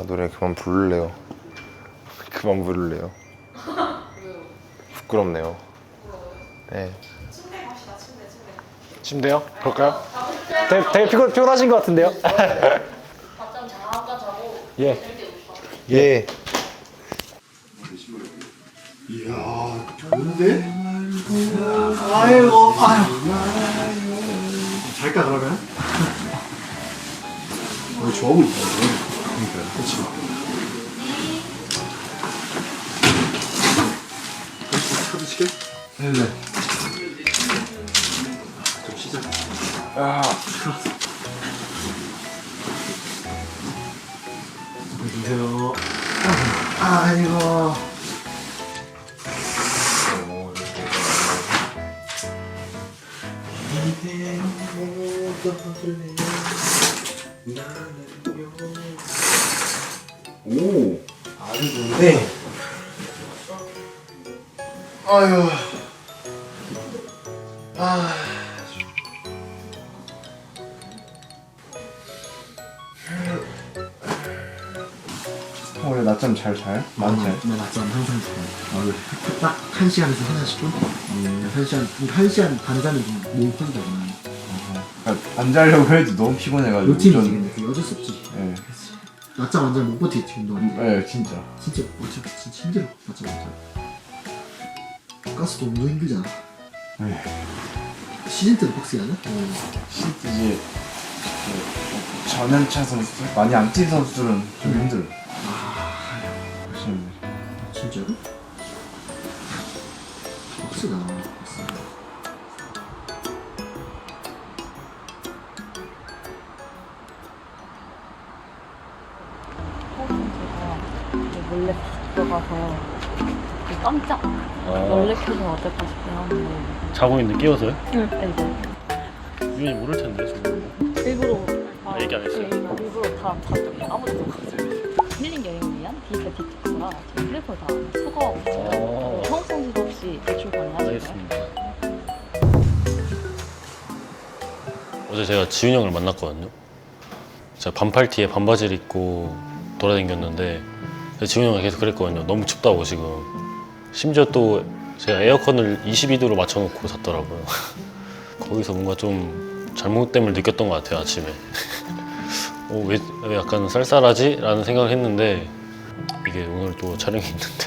노래 그만 부를래요. 그만 부를래요. 왜요? 부끄럽네요. 부러워요? 네. 침대 갑시다. 침대. 침대요? 그럴까요? 다 되게 피곤하신 것 같은데요? 밤잠 잠깐 자고 예. 재밌게 놉시다. 예. 이야, 좋은데? 아이고, 아유. 잘까, 그러면? 좋아 보인다. 그러니까요. 그치. 카드 시켜? 네네. 좀 쉬자. 주세요. 아이고. 오, 아주 좋은데. 아유, 아. 원래 낮잠 잘 자요? 많이 자요? 나 낮잠 항상 자요. 딱 1시간에서 하나씩 좀? 1시간 반 자면 좀 몸이 편하잖아. 그러니까 안 자려고 해도 너무 피곤해가지고. 루틴이지, 근데 그게 어쩔 수 없지. 네, 낮잠 안 자면 못 버티겠지, 운동하는데. 네, 진짜. 진짜, 어차피 진짜 힘들어, 낮잠 안 자면. 가스도 운동 힘들잖아. 네. 시즌 때도 빡세게 하냐? 이제 그 전연차 선수들? 많이 안 뛴 선수들은 좀 힘들어. 훨씬 힘들어. 진짜로? 빡세다. 제가 몰래 들어가서 깜짝 놀래켜서 어떨까 싶긴 한데. 자고 있는데 깨워서요? 네. 유연이 모를 텐데 지금. 일부러 다 얘기 안 했어요? 네, 일부러 다 아무도 모르겠어요. 힐링 여행을 위한 디지털 디톡스라 지금 휴대폰 다 수거하고 있어요. 청소도 혹시 대출 가능하실까요? 알겠습니다. 어제 제가 지훈 형을 만났거든요. 제가 반팔티에 반바지를 입고 돌아다녔는데 지훈 형이 계속 그랬거든요. 너무 춥다고 지금. 심지어 또 제가 에어컨을 22도로 맞춰놓고 잤더라고요. 거기서 뭔가 좀 잘못됨을 느꼈던 것 같아요, 아침에. 왜 약간 쌀쌀하지? 라는 생각을 했는데 이게 오늘 또 촬영이 있는데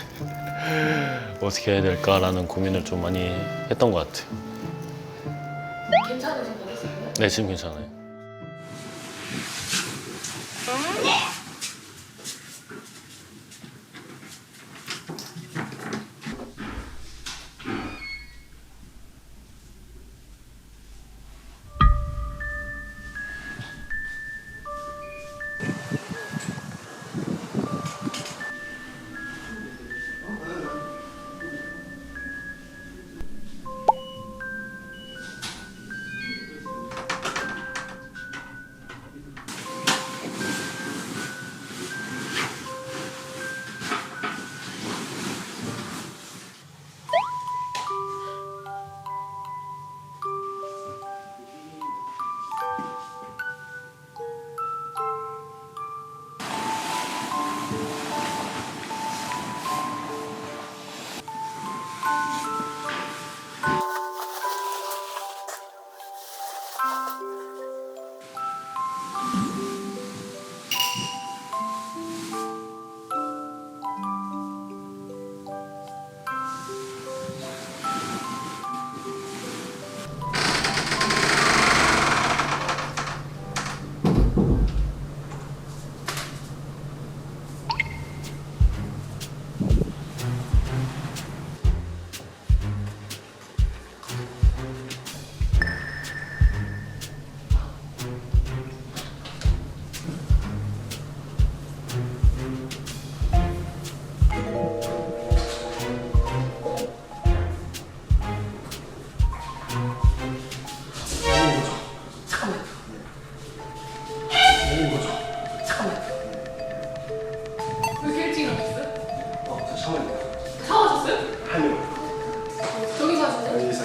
어떻게 해야 될까라는 고민을 좀 많이 했던 것 같아요. 괜찮으신 거겠어요? 네, 지금 괜찮아요. 왜 이렇게 일찍 일어났어요? 저 샤워했다. 샤워하셨어요? 하려고. 저기서 하셨어요? 여기서.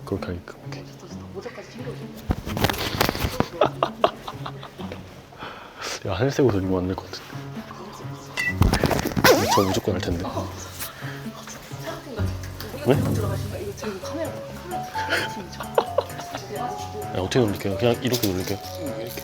그렇게 하니까 오케이. 야, 하늘 세고 돌리면 안 될 것 같은데. 저 무조건 할 텐데. 왜? 들어가신다. 이거 지금 카메라 팀이죠. 야, 어떻게 돌릴게요? 그냥 이렇게 돌릴게요. 이렇게.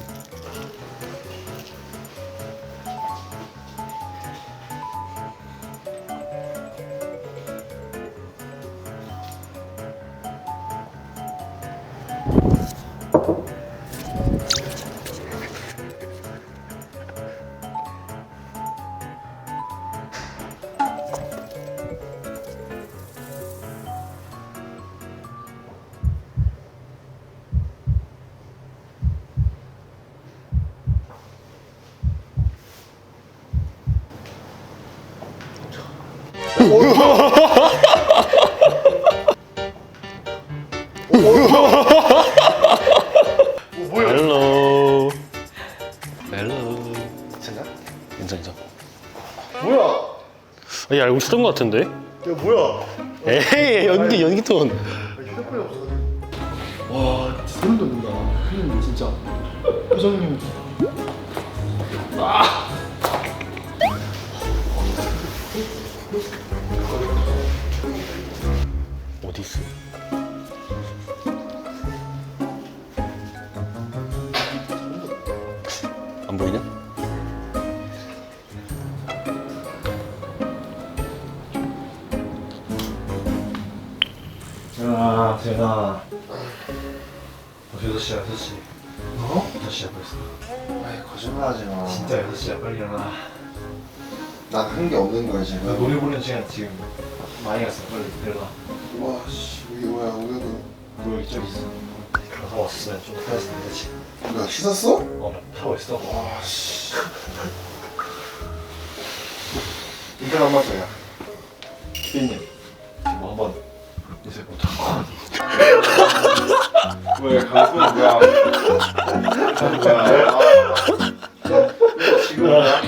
헬로. 헬로. 괜찮아? 괜찮아. 뭐야? 야, 알고 찾은 것 같은데? 야 뭐야? 에이, 연기 톤. 휴대폰이 없어가지고. 와 진짜 소름 돋는다. 형님 진짜. 표정님. 어디 있어? 안 보이냐? 자, 제가 6시야, 6시. 어? 6시야 벌써. 아이 거짓말하지 마. 진짜 6시야, 빨리 일어나. 난 한 게 없는 거야 나 지금. 노래 부르는 시간 지금 많이 갔어, 빨리 일어나. 와씨 이게 뭐야 우유도. 너 여기 저기 있어. 가서 왔으면 좀 타였으면 되지. 야 씻었어? 나 타고 있어. 와씨. 이거 한 마셔야. 피디님, 뭐 한번 이제 못하고. 왜 강수는 뭐야? 뭐야? 지금 뭐야?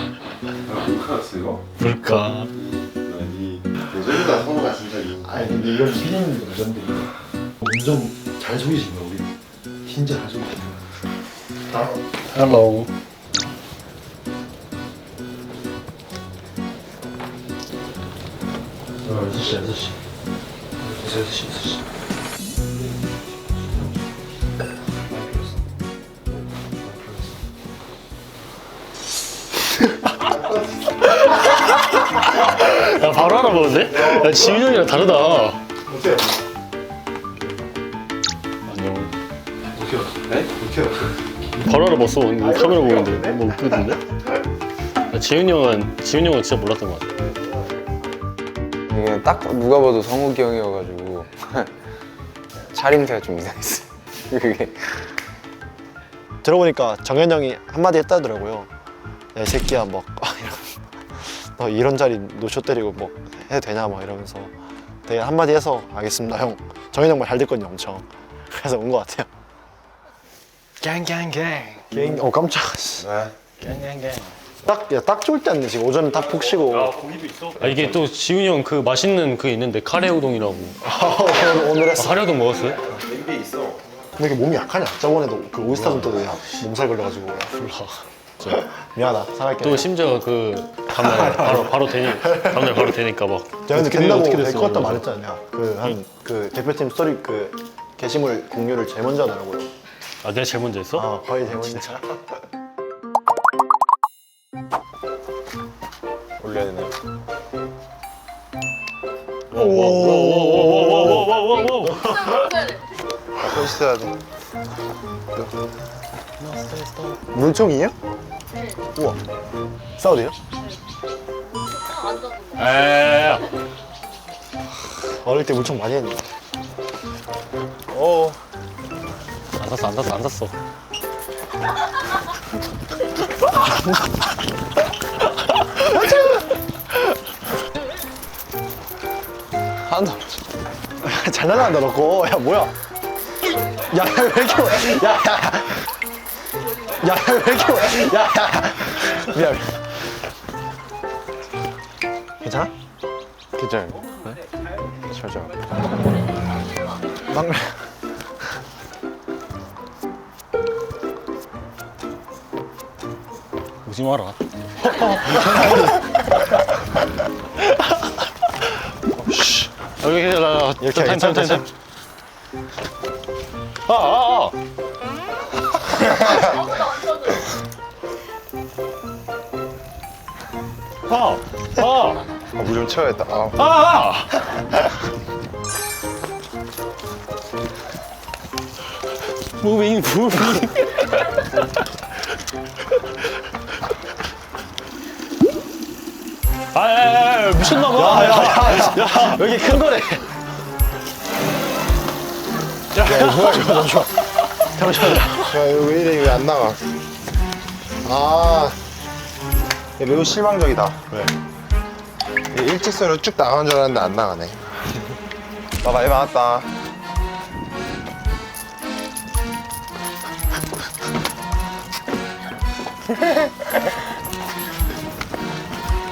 몰카였어 이거? 불카. 아니 예전보다 성우가 진짜 아니 근데 이런 피디님들 운전들이 운전 잘 속이신 거야 우리. 진짜 잘 속이신 거야. 헬로. 어, 6시, 6시. 6시, 6시. 야, 바로 알아보는데? 야, 지훈이 형이랑 다르다. 어때요? 안녕. 어떻게 알았어? 네? 어떻게 알았어? 바로 알아봤어. 이거 카메라 보는데. 뭐 웃기던데? 야, 지훈이 형은 진짜 몰랐던 것 같아. 이게 딱 누가 봐도 성욱이 형이어가지고 차림새가 좀 이상했어. 그게 들어보니까 정현 형이 한마디 했다더라고요. 야, 이 새끼야 뭐 너 이런 자리 노쇼 때리고 뭐 해도 되냐 막 이러면서 되게 한마디 해서 알겠습니다 형. 정현 형 말 잘 듣거든요 엄청. 그래서 온 것 같아요. 갱갱갱. 깜짝아. 네. 갱갱갱. 딱 좋을 때 왔네 지금. 오전에 딱 푹 쉬고. 아, 이게 또 지훈이 형 그 맛있는 그 있는데 카레 우동이라고. 오늘 했어. 카레 우동 먹었어요? 게 있어. 근데 이게 몸이 약하냐? 저번에도 그 오이스타 돈 때도 몸살 걸려가지고. 몰라. 미안하다. 사갈게. 또 심지어 그 다음날 다음날 바로 되니까 막. 내가 근데 어떻게 된다고 어떻게 될 됐어, 것 같다 그러면서. 말했잖아요. 그 대표팀 스토리 그 게시물 공유를 제일 먼저 하더라고요. 아, 내가 제일 먼저 했어? 아 거의 제일 먼저. 올려야 되나요? 와와와와와와와와와. 콘시트 해야 돼. 물총이에요? 네. 우와. 싸워도 돼요? 앉아도 에이. 어릴 때 물총 많이 했는데. 안 샀어. 하나도 잘 날아간다 너 거. 야 뭐야? 야 왜 이렇게 야왜 이렇게 야야 미안. 괜찮아? 괜찮아요. 네? 잘 막내. 오지 마라. 여기 이렇게 타임. 물 좀 채워야겠다. 아. 무빙. 아, 미쳤나봐. 야, 여기 큰 거래. 야, 이거 왜 이래? 이거 안 나가. 아, 이거 매우 실망적이다. 왜? 일직선으로 쭉 나가는 줄 알았는데 안 나가네. 나 많이 많았다.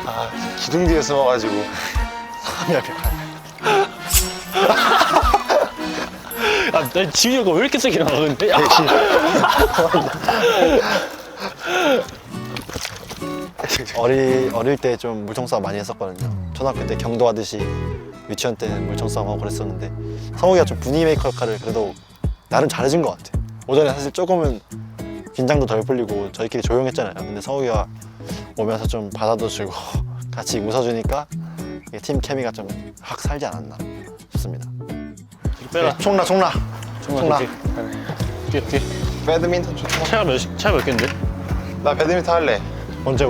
아, 기둥 뒤에 숨어가지고 사람이 앞에 가네. 아, 나 지훈이 형왜 이렇게 세게 나가 근데? 야. 어릴 때 좀 물총싸움 많이 했었거든요. 초등학교 때 경도 하듯이 유치원 때는 물총싸움 하고 그랬었는데 성욱이가 좀 분위기 메이커 역할을 그래도 나름 잘해준 것 같아. 오전에 사실 조금은 긴장도 덜 풀리고 저희끼리 조용했잖아요. 근데 성욱이가 오면서 좀 받아도 주고 같이 웃어주니까 이게 팀 케미가 좀 확 살지 않았나 싶습니다. 빼라. 총나. 뒤에. 배드민턴 좋다. 차가 몇 개인데? 나 배드민턴 할래. 언제?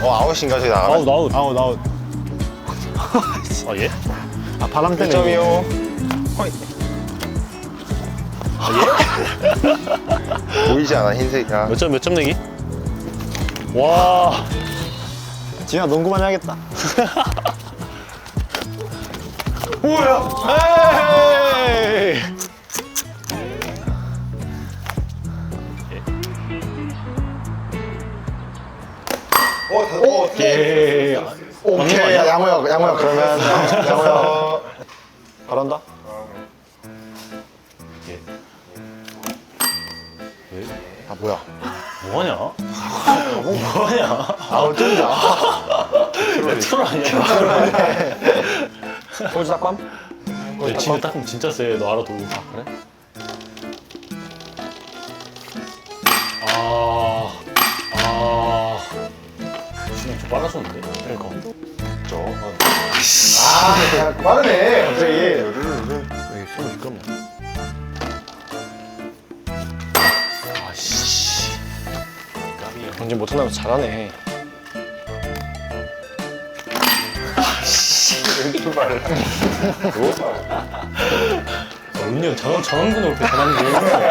아웃인가 저기 나가? 아웃. 아웃. 아, 예? 아, 바람 때문에. 1점이요. 허이. 보이지 않아 흰색이야. 몇 점 내기? 와. 지훈아 농구만 해야겠다. 에이. 오케이. 양호야 그러면 양호야. 잘한다. 아 뭐야? 뭐하냐? 아 어쩐자. 트롤 아니야? 꼴찌 닭밤? 진짜 딱 진짜 세. 너 알아도. 아, 그래? 지금 좀 빨라졌는데? 그러니까. 빠르네 갑자기. 왜 손이 미끄럽냐? 아씨. 언제 못한다면 잘하네. 은이 형 전원근을 이렇게 전하는 게 거야.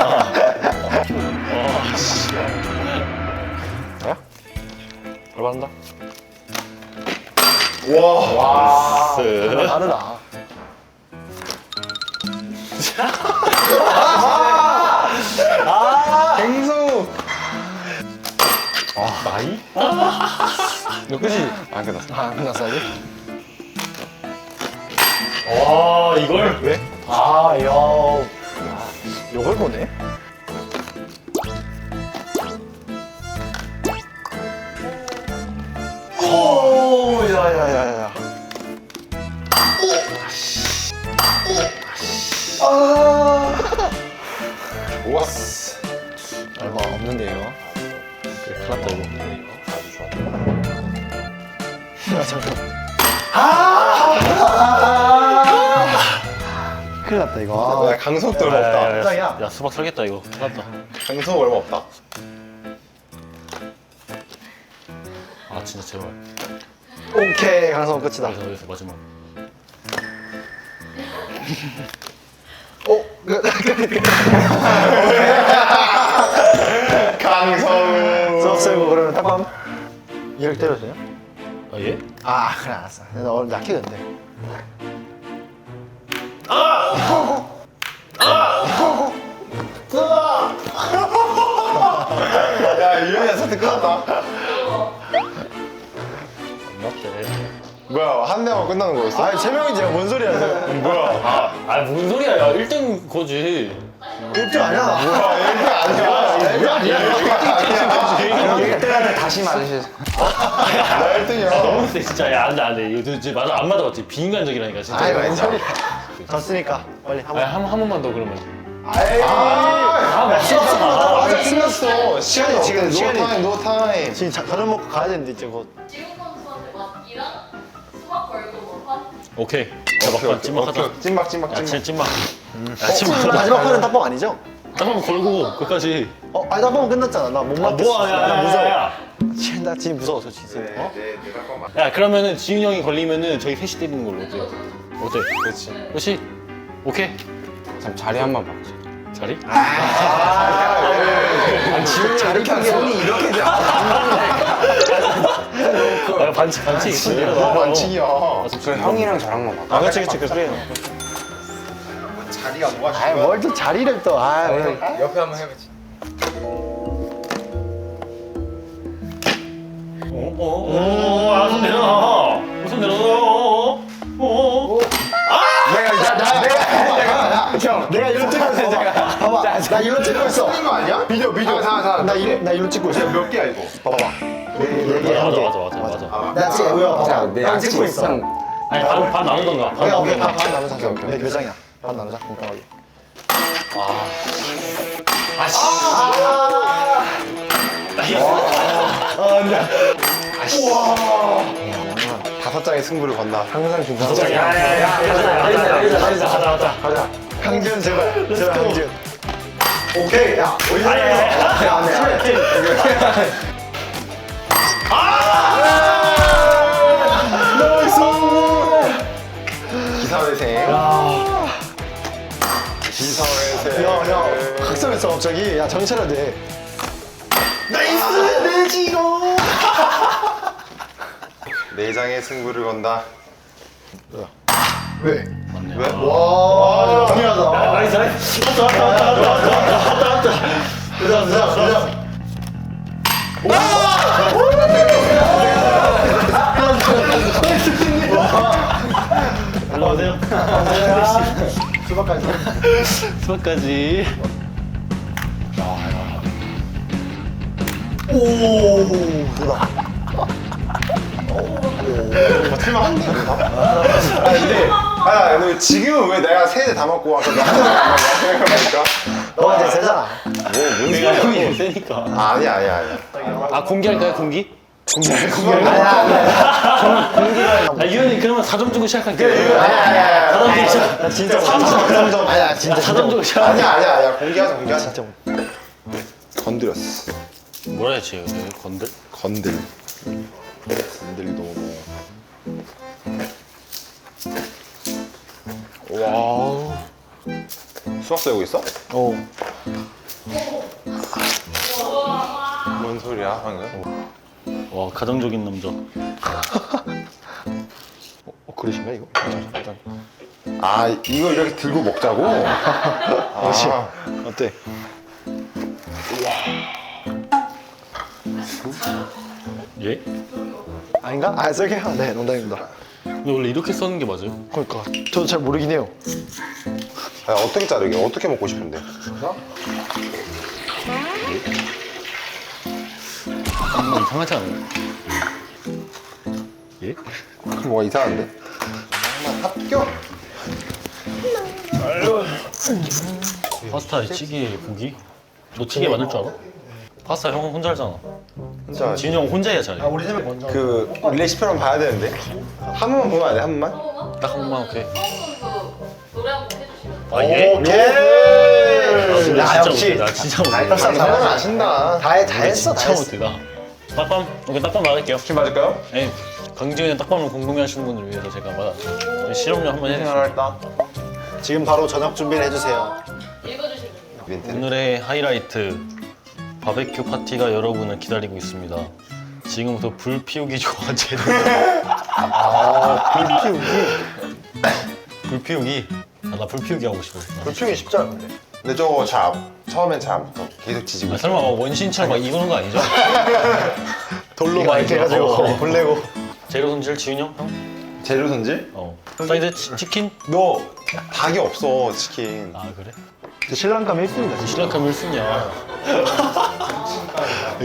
아씨. 얼마한다? 빠르다. 갱수. 나이? 너 끝이 안 끝났어. 안 끝났어 아직? 와, 이걸? 왜? 아, 야, 요걸 보네? 오, 야야야야. 좋았어. 얼마 없는데 이거. 그래, 큰일 났다, 이거. 아주 좋았다. 야, 잠깐. 큰일 났다 이거. 야, 강석도 얼마 없다. 야, 수박 살겠다, 이거. 큰일 났다. 강석 얼마 없다. 아, 진짜 제발. 오케이, 강성 끝이다. 여기서 마지막. 강석. 수업 세고 그러면 딱밤 이렇게 때려도 되냐? 아, 예? 아, 그래 알았어. 나 오늘 약해 근데. 야, 유현이 사태 끝났다. 안 맞대. 뭐야, 한 대만 하고 끝나는 거였어? 아니 3명이지 뭔 소리야 뭔 소리야? 야 1등 거지. 1등 아니야 아니야. 1등한테 다시 말해주세요 나 1등이야. 너무 세 진짜. 야 안돼. 이거 진짜 맞아 안 맞아봤지. 비인간적이라니까 진짜. 아이 뭔 소리야 졌으니까 빨리 한 번만 더 그러면. 끝났어. 시간이 지금 시간이- 노 타임. 지금 저녁 먹고 가야 되는데 이제 곧 지훈 선수한테 맞기랑 수박 걸고 뭐 오케이. 막판 찐막하자. 찐막. 야 진짜 찐막. 야 찐막. 마지막 판은 딱밤 아니죠? 한번 걸고 끝까지. 아니 딱밤은 끝났잖아 나 못 맞겠어 뭐야? 나 무서워 야. 나 지금 무서워 저 진짜 야 그러면은 지윤 형이 걸리면은 저희 셋이 때리는 걸로 어때? 어때? 그렇지. 그렇지? 오케이. 잠 자리 한 번 바꾸자. 자리? 자리 손이 이렇게 돼. 반칙. 반칙이야. 그래 형이랑 저랑만 바꿔. 그치 그래 자리가 뭐가 아이 뭘 또 자리를 또 왜. 옆에 한번 해보지. 손 내려놔. 손 내려놔. 내가 이런 찍고 있어 봐봐 나 이런 찍고 있어 거 아니야? 비디오. 나 이런 찍고 있어 몇 개야 이거? 봐봐 맞아. 나 지금 뭐야 자, 내 형 찍고 있어 형 아니 반 나누던가. 오케이 반 나누자 몇 장이야 반 나누자 공평하게 다섯 장의 승부를 건다. 항상 중간 가자. 강지훈 제발 강지훈 오케이 야 우리 기사회생. 기사회생. 형 각성했어 갑자기 야 정신 차려야 돼 네 장의 승부를 건다. 왜? 왜? 와 중요하다 나이스. 올라오세요. 수박까지 수박까지. 오 누나 근데 지금은 왜 내가 세 대 다 먹고 아까 나한테 안 먹냐 생각해보니까. 너가 이제 세잖아 내가 형이 세니까. 아니야. 아 공개할까요 공기? 아니야 유현이 그러면 4점 주고 시작할게요. 아니야. 4점 주고 시작. 나 진짜 3점 아니야 진짜 4점 주고 시작. 아니야. 공개하자. 진짜 건드렸어. 뭐라 했지 이거? 건들? 건들도. 와. 수학 세우고 있어? 뭔 소리야 방금? 와 가정적인 남자. 그릇인가 이거? 아 이거 이렇게 들고 먹자고? 아, 어때? 예? 아닌가? 아 저기요 네 농담입니다 근데 원래 이렇게 써는 게 맞아요? 그러니까 저도 잘 모르긴 해요 아니, 어떻게 자르게? 어떻게 먹고 싶은데? 뭐 이상하지 않아요? 예? 뭐가 이상한데? 합격? 파스타에 찌개에 고기? 너 찌개 만들 줄 알아? 파스타 형 혼자 하잖아. 진짜 지훈이 형 혼자 해야 잘해. 우리 집에 먼저 그 레시피만 봐야 되는데 한 번만 보면 안 돼? 한 번만? 한번만? 딱 한 번만 오케이. 수박 선수 노래 한 곡 해주시면 아 예? 오케이 나 야 역시 나 진짜 못해. 사람은 아신다. 다 했어 다 진짜 했어 못해 나. 딱밤 오케이 딱밤 맞을게요. 지금 맞을까요? 예. 강지훈의 딱밤을 궁금해하시는 분들 위해서 제가 맞아. 실험료 한번 해주세요. 지금 바로 저녁 준비를 해주세요 읽어주시면 됩니다. 멘트. 오늘의 하이라이트 바베큐 파티가 여러분을 기다리고 있습니다. 지금부터 불 피우기 좋아 재료. 불 피우기. 나 불 피우기 하고 싶어. 불평이 쉽지 않은데 근데 저거 처음엔 잘 안 붙어. 계속 지지고 아, 있어. 설마 막 원신처럼 막 이거는 거 아니죠? 돌로 막 이렇게 해가지고 불 내고 재료 손질 지훈이 형? 재료 손질? 사이드 치킨? 너 닭이 없어 치킨. 아 그래? 신랑감 1순위다. 신랑감 1순위야.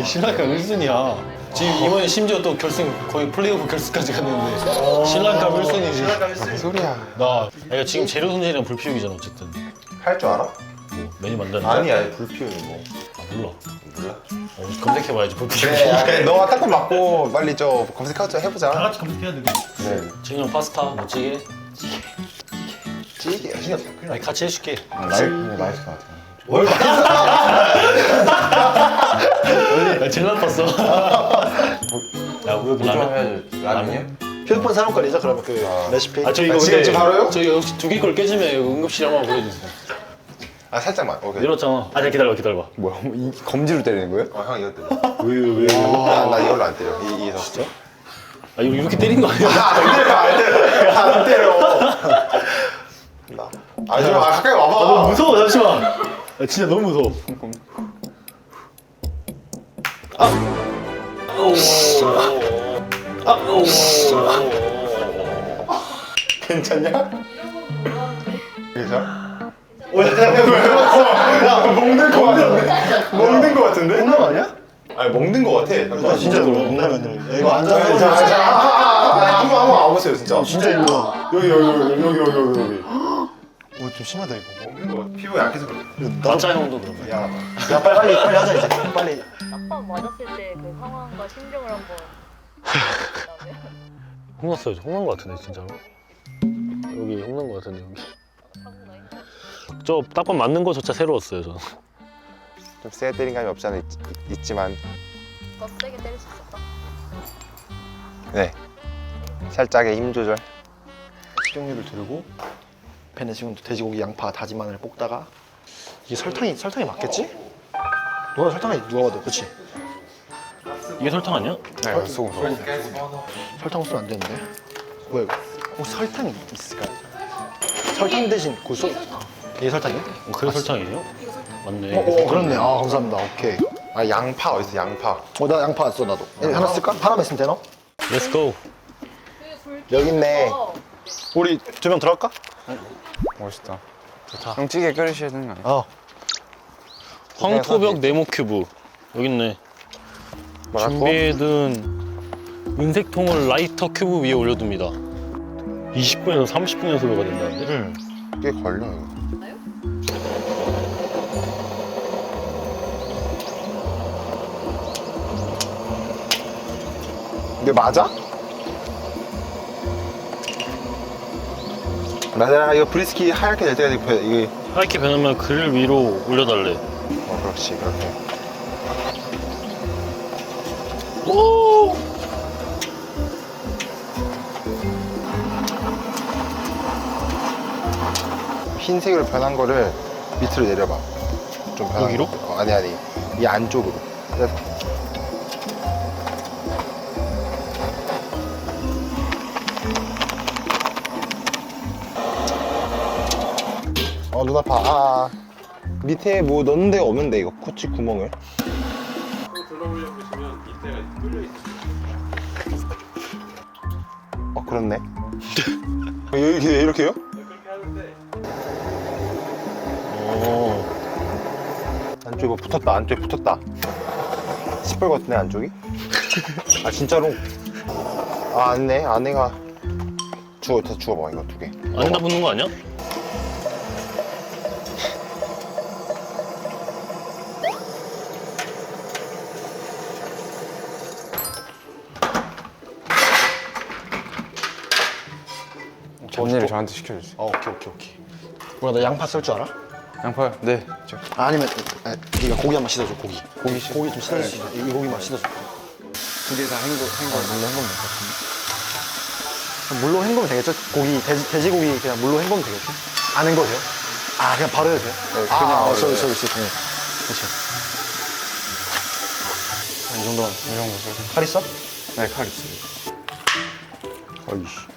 신랑감 1순위야. 지금 이번에 심지어 또 결승 거의 플레이오프 결승까지 갔는데 신랑감 1순위지. 무슨 소리야? 내가 지금 재료 손질이랑 불 피우기잖아 어쨌든. 할 줄 알아? 뭐 메뉴 만드는 거? 아니 불 피우는 거. 몰라. 몰라? 검색해봐야지 불 피우기. 그래, 너가 딱딱 맞고 빨리 저 검색하자 해보자. 다 같이 검색해야 되는데. 네. 지금 파스타, 뭐 찌개? 찌개. 아니 같이 해줄게. 맛있을 것 같아. 야, 제일 나빴어. 야, 우리 라면? 해야지. 라면이요? 휴대폰 사용권이죠? 그러면 그 레시피. 아, 저 이거 지금 근데 바로요? 저 이거 혹시 두 개 걸 깨지면 이거 응급실 한번 보여주세요. 아 살짝만. 오케이. 내렸잖아. 아니 기다려봐. 뭐야? 이 검지로 때리는 거예요? 형 이거 때려. 왜? 나 이걸로 안 때려. 이게 더 진짜? 아 이거 이렇게 때린 거 아니야? 안 때려. 좀 가까이 와봐. 무서워 잠시만. 아, 진짜 너무 무서워. 괜찮냐? 그래서? 먹는 거 같은데? 공감 아니야? 아니 먹는 거 같아. 진짜 공감이야. 이거 안 한번 와보세요 진짜. 진짜 이거. 여기. 오, 좀 심하다 이거. 먹는 거 피부가 약해서 그래. 가짜 형도 그런 거야. 미안하다. 야 빨리 하자 이제. 빨리. 딱밤 맞았을 때 그 상황과 심정을 한번 혼났어요. 혼난 거 같은데 진짜로. 여기 혼난 거 같은데 여기. 저 딱밤 맞는 거조차 새로웠어요 저는. 좀 세게 때린 감이 없지 않아 있지만 더 세게 때릴 수 있었다. 네 살짝의 힘 조절. 식용유를 두르고 팬에 지금 돼지고기, 양파, 다진 마늘을 볶다가 이게 설탕이 맞겠지? 누가 설탕이 누가 봐도 그렇지? 이게 설탕 아니야? 네 소금. 설탕 쓰면 안 되는데. 뭐야 이거? 혹시 설탕이 있을까요? 설탕 대신 굴소 이게 설탕이야? 그게 설탕이에요? 맞네. 그렇네. 아 감사합니다. 오케이. 아 양파 어딨어 양파. 나 양파 안 써 나도. 하나 쓸까? 하나만 있으면 되나? Let's go. 여기 있네. 우리 두 명 들어갈까? 멋있다. 좋다. 형 찌개 끓이셔야 되는 거 아니야? 어. 황토벽 네모 큐브. 여기 있네. 뭐라고? 준비해둔 은색통을 라이터 큐브 위에 올려둡니다. 20분에서 30분 연속가 된다는데? 꽤 걸려 이거. 이게 맞아? 맞아. 이거 브리스키 하얗게 될 때까지 이게 하얗게 변하면 그릴 위로 올려달래. 그렇지 그렇게. 오! 흰색으로 변한 거를 밑으로 내려봐. 좀 변한 여기로? 거. 아니 이 안쪽으로. 그래서 눈 아파. 밑에 뭐 넣는 데가 없는데 이거 코치 구멍을. 들어올려 보시면 밑에가 뚫려 있어요. 그렇네. 이렇게요? 그렇게 하는데. 안쪽에 뭐 붙었다. 안쪽에 붙었다. 시뻘 같네 안쪽이. 아 진짜로. 아니네. 안에가 다 주워봐 이거 2개. 안에다 붙는 거 아니야? 정리를 저한테 시켜주세요. 오케이. 뭐야 너 양파 쓸 줄 알아? 양파요? 네. 아니면 네가 고기 한번 씻어줘 고기 좀 씻어줄 수 있어? 이 고기만 씻어줘. 두 개 다 물로 헹궈 물로 헹구면 되겠죠? 고기 돼지고기 그냥 물로 헹구면 되겠죠? 안 헹궈도 돼요? 아 그냥 바로 해도 돼요? 네, 그냥 저기 네. 그렇지. 이 정도면 칼 있어? 네, 칼 있어요. 어이씨.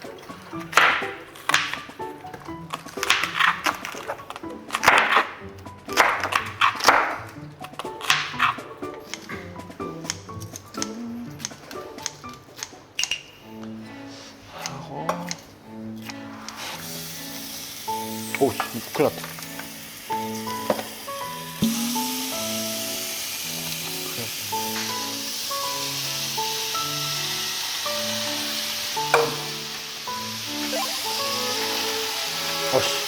오, 큰일 났다. 어씨.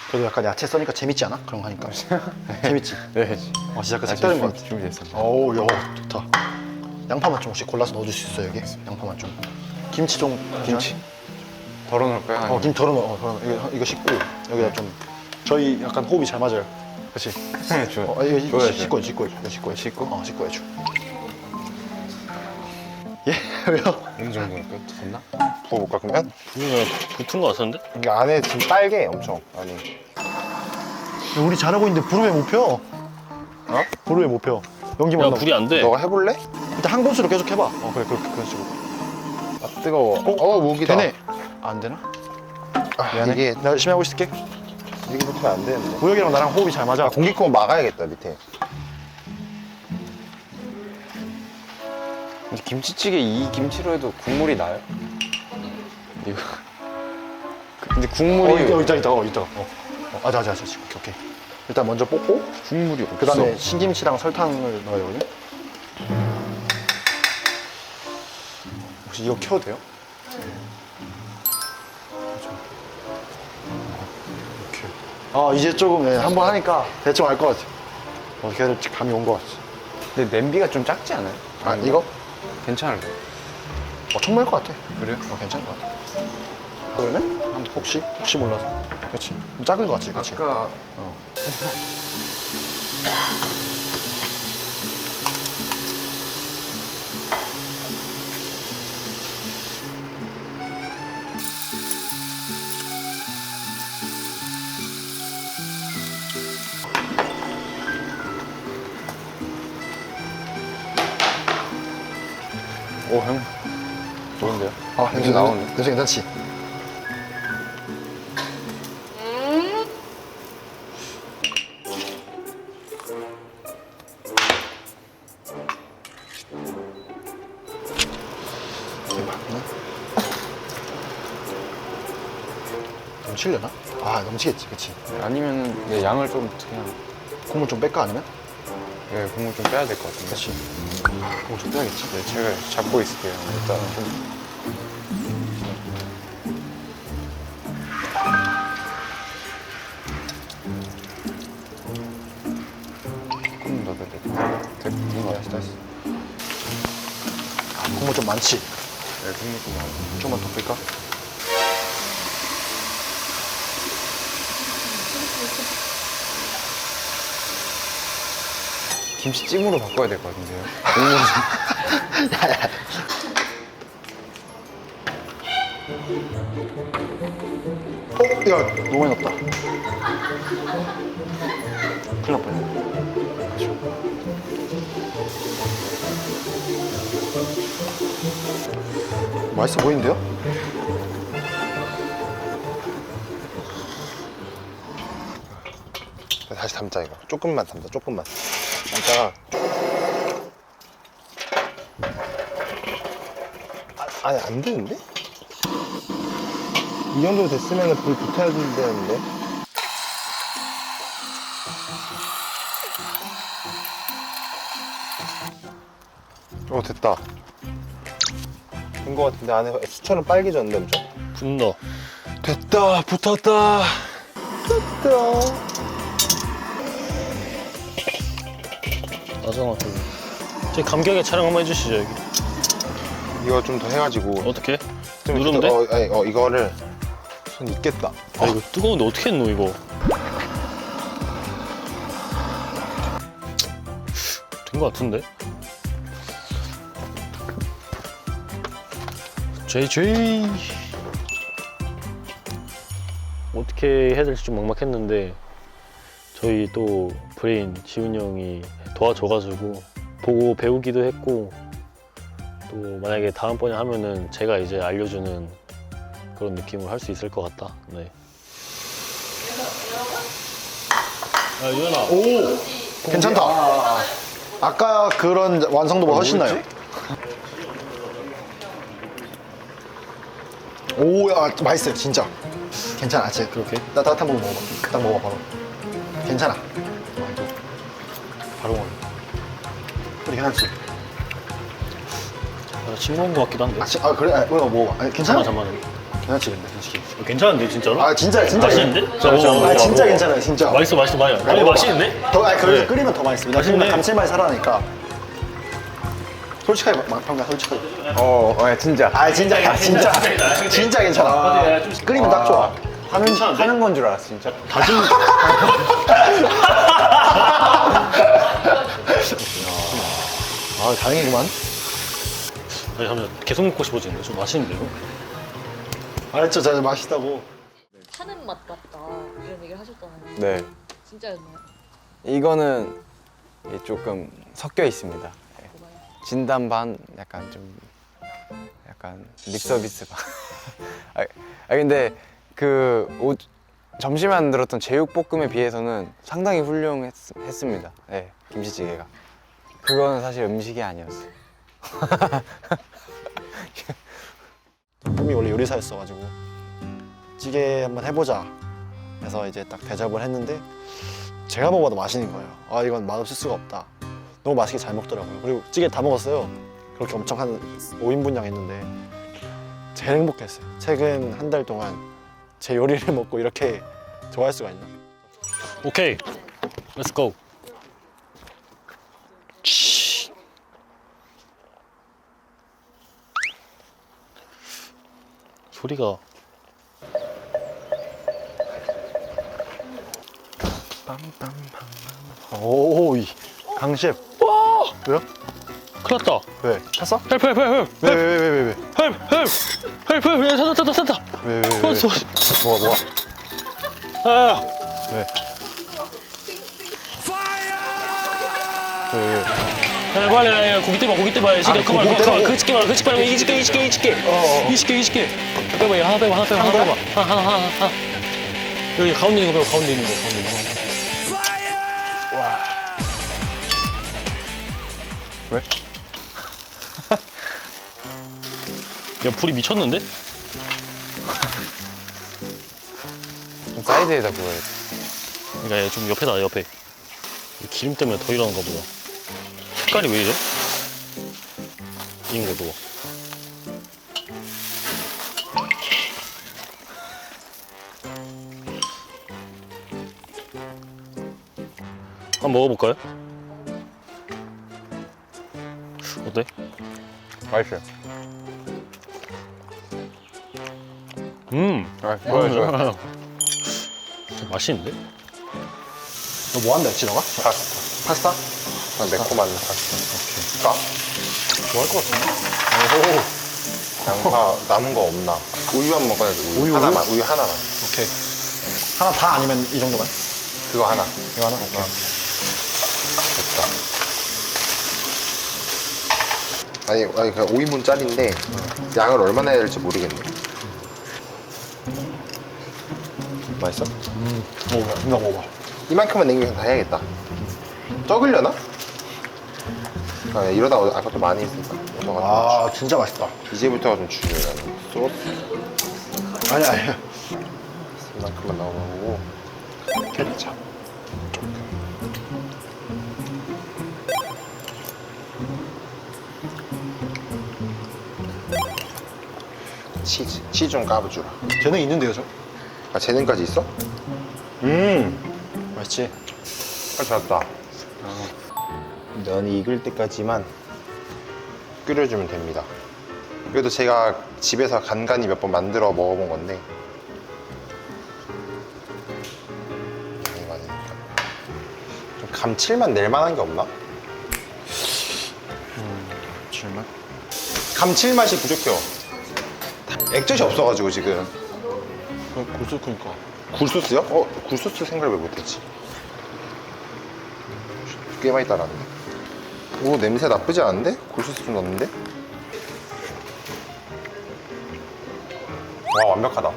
그래도 약간 야채 써니까 재밌지 않아? 그런 거 하니까. 재밌지? 네. 진짜 약간 색다른 거 같아. 준비됐습니다. 어우, 야, 좋다. 양파만 좀 혹시 골라서 넣어줄 수 있어요, 여기? 양파만 좀. 김치 좀. 김치? 덜어놓을까요? 어, 아니면- 김 덜어넣어. 이거 씻고 여기다 좀. 저희 약간 호흡이 잘 맞아요. 그렇지? 네, 좋아요. 이거 좋아요, 씻고 해줘. 씻고 해줘. 씻고? 씻고 해줘. 예? 왜요? 어느 정도 할까요? 됐나? 부어볼까 그러면? 분위기가 붙은 거 같은데? 이게 안에 지금 빨개 엄청 안에. 야, 우리 잘하고 있는데 불을 왜 못 펴? 어? 불을 왜 못 펴? 연기만 야 나고. 불이 안 돼. 너가 해볼래? 일단 한 곳으로 계속 해봐. 그래, 그런 식으로. 아 뜨거워. 목이다. 되네. 안 되나? 미안해. 이게 내가 열심히 하고 있을게. 이게 붙으면 안 되는데. 우혁이랑 나랑 호흡이 잘 맞아. 공기구멍 막아야겠다 밑에. 근데 김치찌개 이 김치로 해도 국물이 나요? 이거. 근데 국물이 있다. 맞아. 오케이. 일단 먼저 볶고, 국물이 없어. 그 다음에 신김치랑 설탕을 넣어요, 여기. 혹시 이거 켜도 돼요? 이렇게. 이제 조금 한번 하니까 대충 알 것 같아. 걔들 감이 온 것 같아. 근데 냄비가 좀 작지 않아요? 이거? 괜찮을까요? 청마일 것 같아. 그래요? 괜찮을 것 같아. 그러면 혹시 몰라서. 그렇지. 좀 작은 것 같지, 그렇지. 아까 오, 형. 좋은데요? 냄새 나오네. 냄새 괜찮지? 넘치려나? 넘치겠지, 그치. 아니면 네, 양을 좀 그냥 국물 좀 뺄까, 아니면? 네, 국물 좀 빼야 될 것 같은데. 그치. 국물 좀 빼야겠지. 네, 제가 잡고 있을게요. 일단 조금 더 넣어야 될것 같아요. 됐어. 국물 좀 많지? 네, 국물 좀 많이. 좀만 더 뺄까? 김치찜으로 바꿔야 될 것 같은데요. 국물이 야, 너무 많이 넣었다. 큰일 날 뻔했네. 맛있어 보이는데요? 다시 담자 이거. 조금만 담자. 조금만. 담다가. 아니 안 되는데? 이 정도 됐으면 불 붙어야 되는데. 됐다. 된 거 같은데 안에 수처럼 빨개졌는데 엄청? 분노. 됐다. 붙었다. 나정아 저희 감격의 촬영 한번 해주시죠 여기. 이거 좀 더 해가지고. 어떻게? 좀 누르면 돼? 이거를 손 있겠다. 이거 뜨거운데 어떻게 했노 이거? 된 거 같은데? JJ 어떻게 해야 될지 좀 막막했는데 저희 또 브레인 지훈이 형이 도와줘가지고 보고 배우기도 했고 또 만약에 다음번에 하면은 제가 이제 알려주는 그런 느낌으로 할 수 있을 것 같다. 네. 야, 유연아. 오 괜찮다. 아까 그런 완성도보다 훨씬 나요. 오, 야, 맛있어요, 진짜. 괜찮아, 진짜. 그렇게? 나 따뜻한 거 먹어봐. 딱 먹어, 바로. 괜찮아. 바로 먹어. 그래, 괜찮지? 나 싱거운 것 같기도 한데. 그래? 이거 먹어봐. 아니, 괜찮아? 잠깐만. 괜찮지, 근데, 솔직히. 괜찮은데 진짜로? 아, 진짜. 맛있는데? 자, 진짜 괜찮아요, 진짜. 맛있어. 아니 맛있는데? 그래서 끓이면 더 맛있습니다. 맛있네. 감칠맛이 살아나니까. 솔직하게, 평가 솔직하게. 진짜. 진짜 괜찮아. 끓이면 딱 좋아. 하는 건 줄 알았어, 진짜. 다진. 다행이구만. 아니 잠시만 계속 먹고 싶어지는데 좀 맛있는데요? 알았죠, 진짜 맛있다고. 파는 맛 같다 이런 얘기를 하셨잖아요. 네. 진짜였나요? 이거는 조금 섞여 있습니다. 네. 뭐가요? 진담 반, 약간 립서비스 반. 근데 점심에 만들었던 제육볶음에 비해서는 상당히 훌륭했습니다. 네, 김치찌개가. 그거는 사실 음식이 아니었어요. 꿈이 원래 요리사였어가지고 찌개 한번 해보자 해서 이제 딱 대접을 했는데 제가 먹어도 맛있는 거예요. 아, 이건 맛없을 수가 없다. 너무 맛있게 잘 먹더라고요. 그리고 찌개 다 먹었어요. 그렇게 엄청 한 5인분량 했는데 제일 행복했어요. 최근 한 달 동안 제 요리를 먹고 이렇게 좋아할 수가 있나? 오케이. Let's go. 소리가 오, 강셰프. 왜요? 큰일 났다. 왜? 탔어? 헬프. 왜? 야, 찾았다. 왜? 뭐가? 아, 왜? 야, 빨리, 야, 고기 떼봐. 시계 그만. 고기 떼라고? 그 시계 말고, 그 시계 말고, 이 시계. 20개. 하나 빼봐. 하나. 여기 가운데 있는 거 빼고, 가운데 있는 거. 왜? 야, 불이 미쳤는데? 좀 사이드에다 구워야 돼. 그러니까 얘좀 옆에. 기름 때문에 더 이러는가 보다. 색깔이 왜 이래? 익은 거 봐봐. 한번 먹어볼까요? 어때? 맛있어요. 좋아요. 맛있는데? 너 뭐 한다 했지, 너가? 파스타? 매콤한 파스타. 까? 좋아할 것 같은데? 양파 남은 거 없나? 우유 한 먹어야지. 우유? 우유 하나만. 오케이. 하나 다 아니면 이 정도만? 그거 하나. 이거 하나? 오케이. 됐다. 아니 그냥 5인분짜리인데 양을 얼마나 해야 될지 모르겠네. 맛있어? 먹어봐. 이만큼만 냉면 다 해야겠다. 적으려나? 아, 이러다 아까 또 많이 했으니까. 아, 진짜 맛있다. 이제부터가 좀 중요해. 나는. 소스 아니야. 이만큼만 넣어보고 케찹. 치즈 좀 까부주라. 재능 있는데요, 저? 아, 재능까지 있어? 맛있지? 잘했다. 면이 익을 때까지만 끓여주면 됩니다. 그래도 제가 집에서 간간히 몇 번 만들어 먹어본 건데 많이 많으니까 좀 감칠맛 낼 만한 게 없나? 감칠맛? 감칠맛이 부족해요. 액젓이 없어가지고 지금. 굴소크니까. 굴소스요? 굴소스 생각을 왜 못했지? 꽤 많이 따랐네. 오, 냄새 나쁘지 않은데? 굴소스 좀 넣었는데? 와 완벽하다.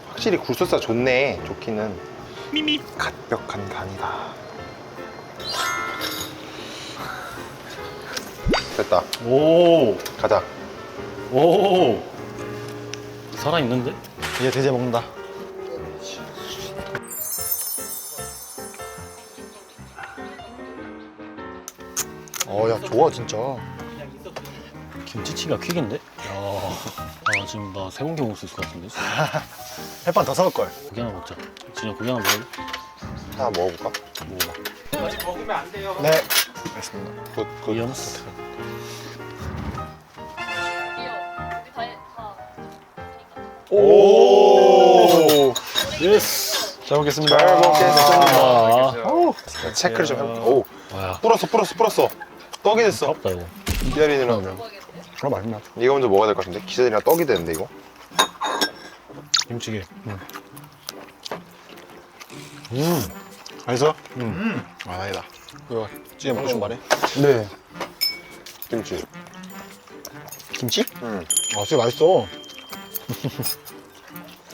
확실히 굴소스가 좋네. 좋기는. 갓벽한 간이다. 됐다. 오. 가자. 오. 살아있는데? 이제 돼지 먹는다. 야 좋아 진짜. 김치찌개가 퀵인데? 야. 아 지금 나 세 공기 먹을 수 있을 것 같은데? 햇반 더 사올 걸. 고기 하나 먹자. 진짜 고기 하나 먹을래? 하나 먹어볼까? 네. 알겠습니다. 굿. 이어놨어. 오. 예스. 잘 먹겠습니다. 잘 먹겠습니다. 아. 체크를 좀 해볼게. 오. 와. 불었어. 떡이 됐어. 아깝다 이거. 기다리느라. 그럼 맛있나? 이거 먼저 먹어야 될 것 같은데? 기다리느라 떡이 되는데 이거? 김치찌개. 맛있어? 아 다행이다. 이거 찌개 먹고 싶은 말해? 네. 김치. 김치? 응. 아 찌개 맛있어.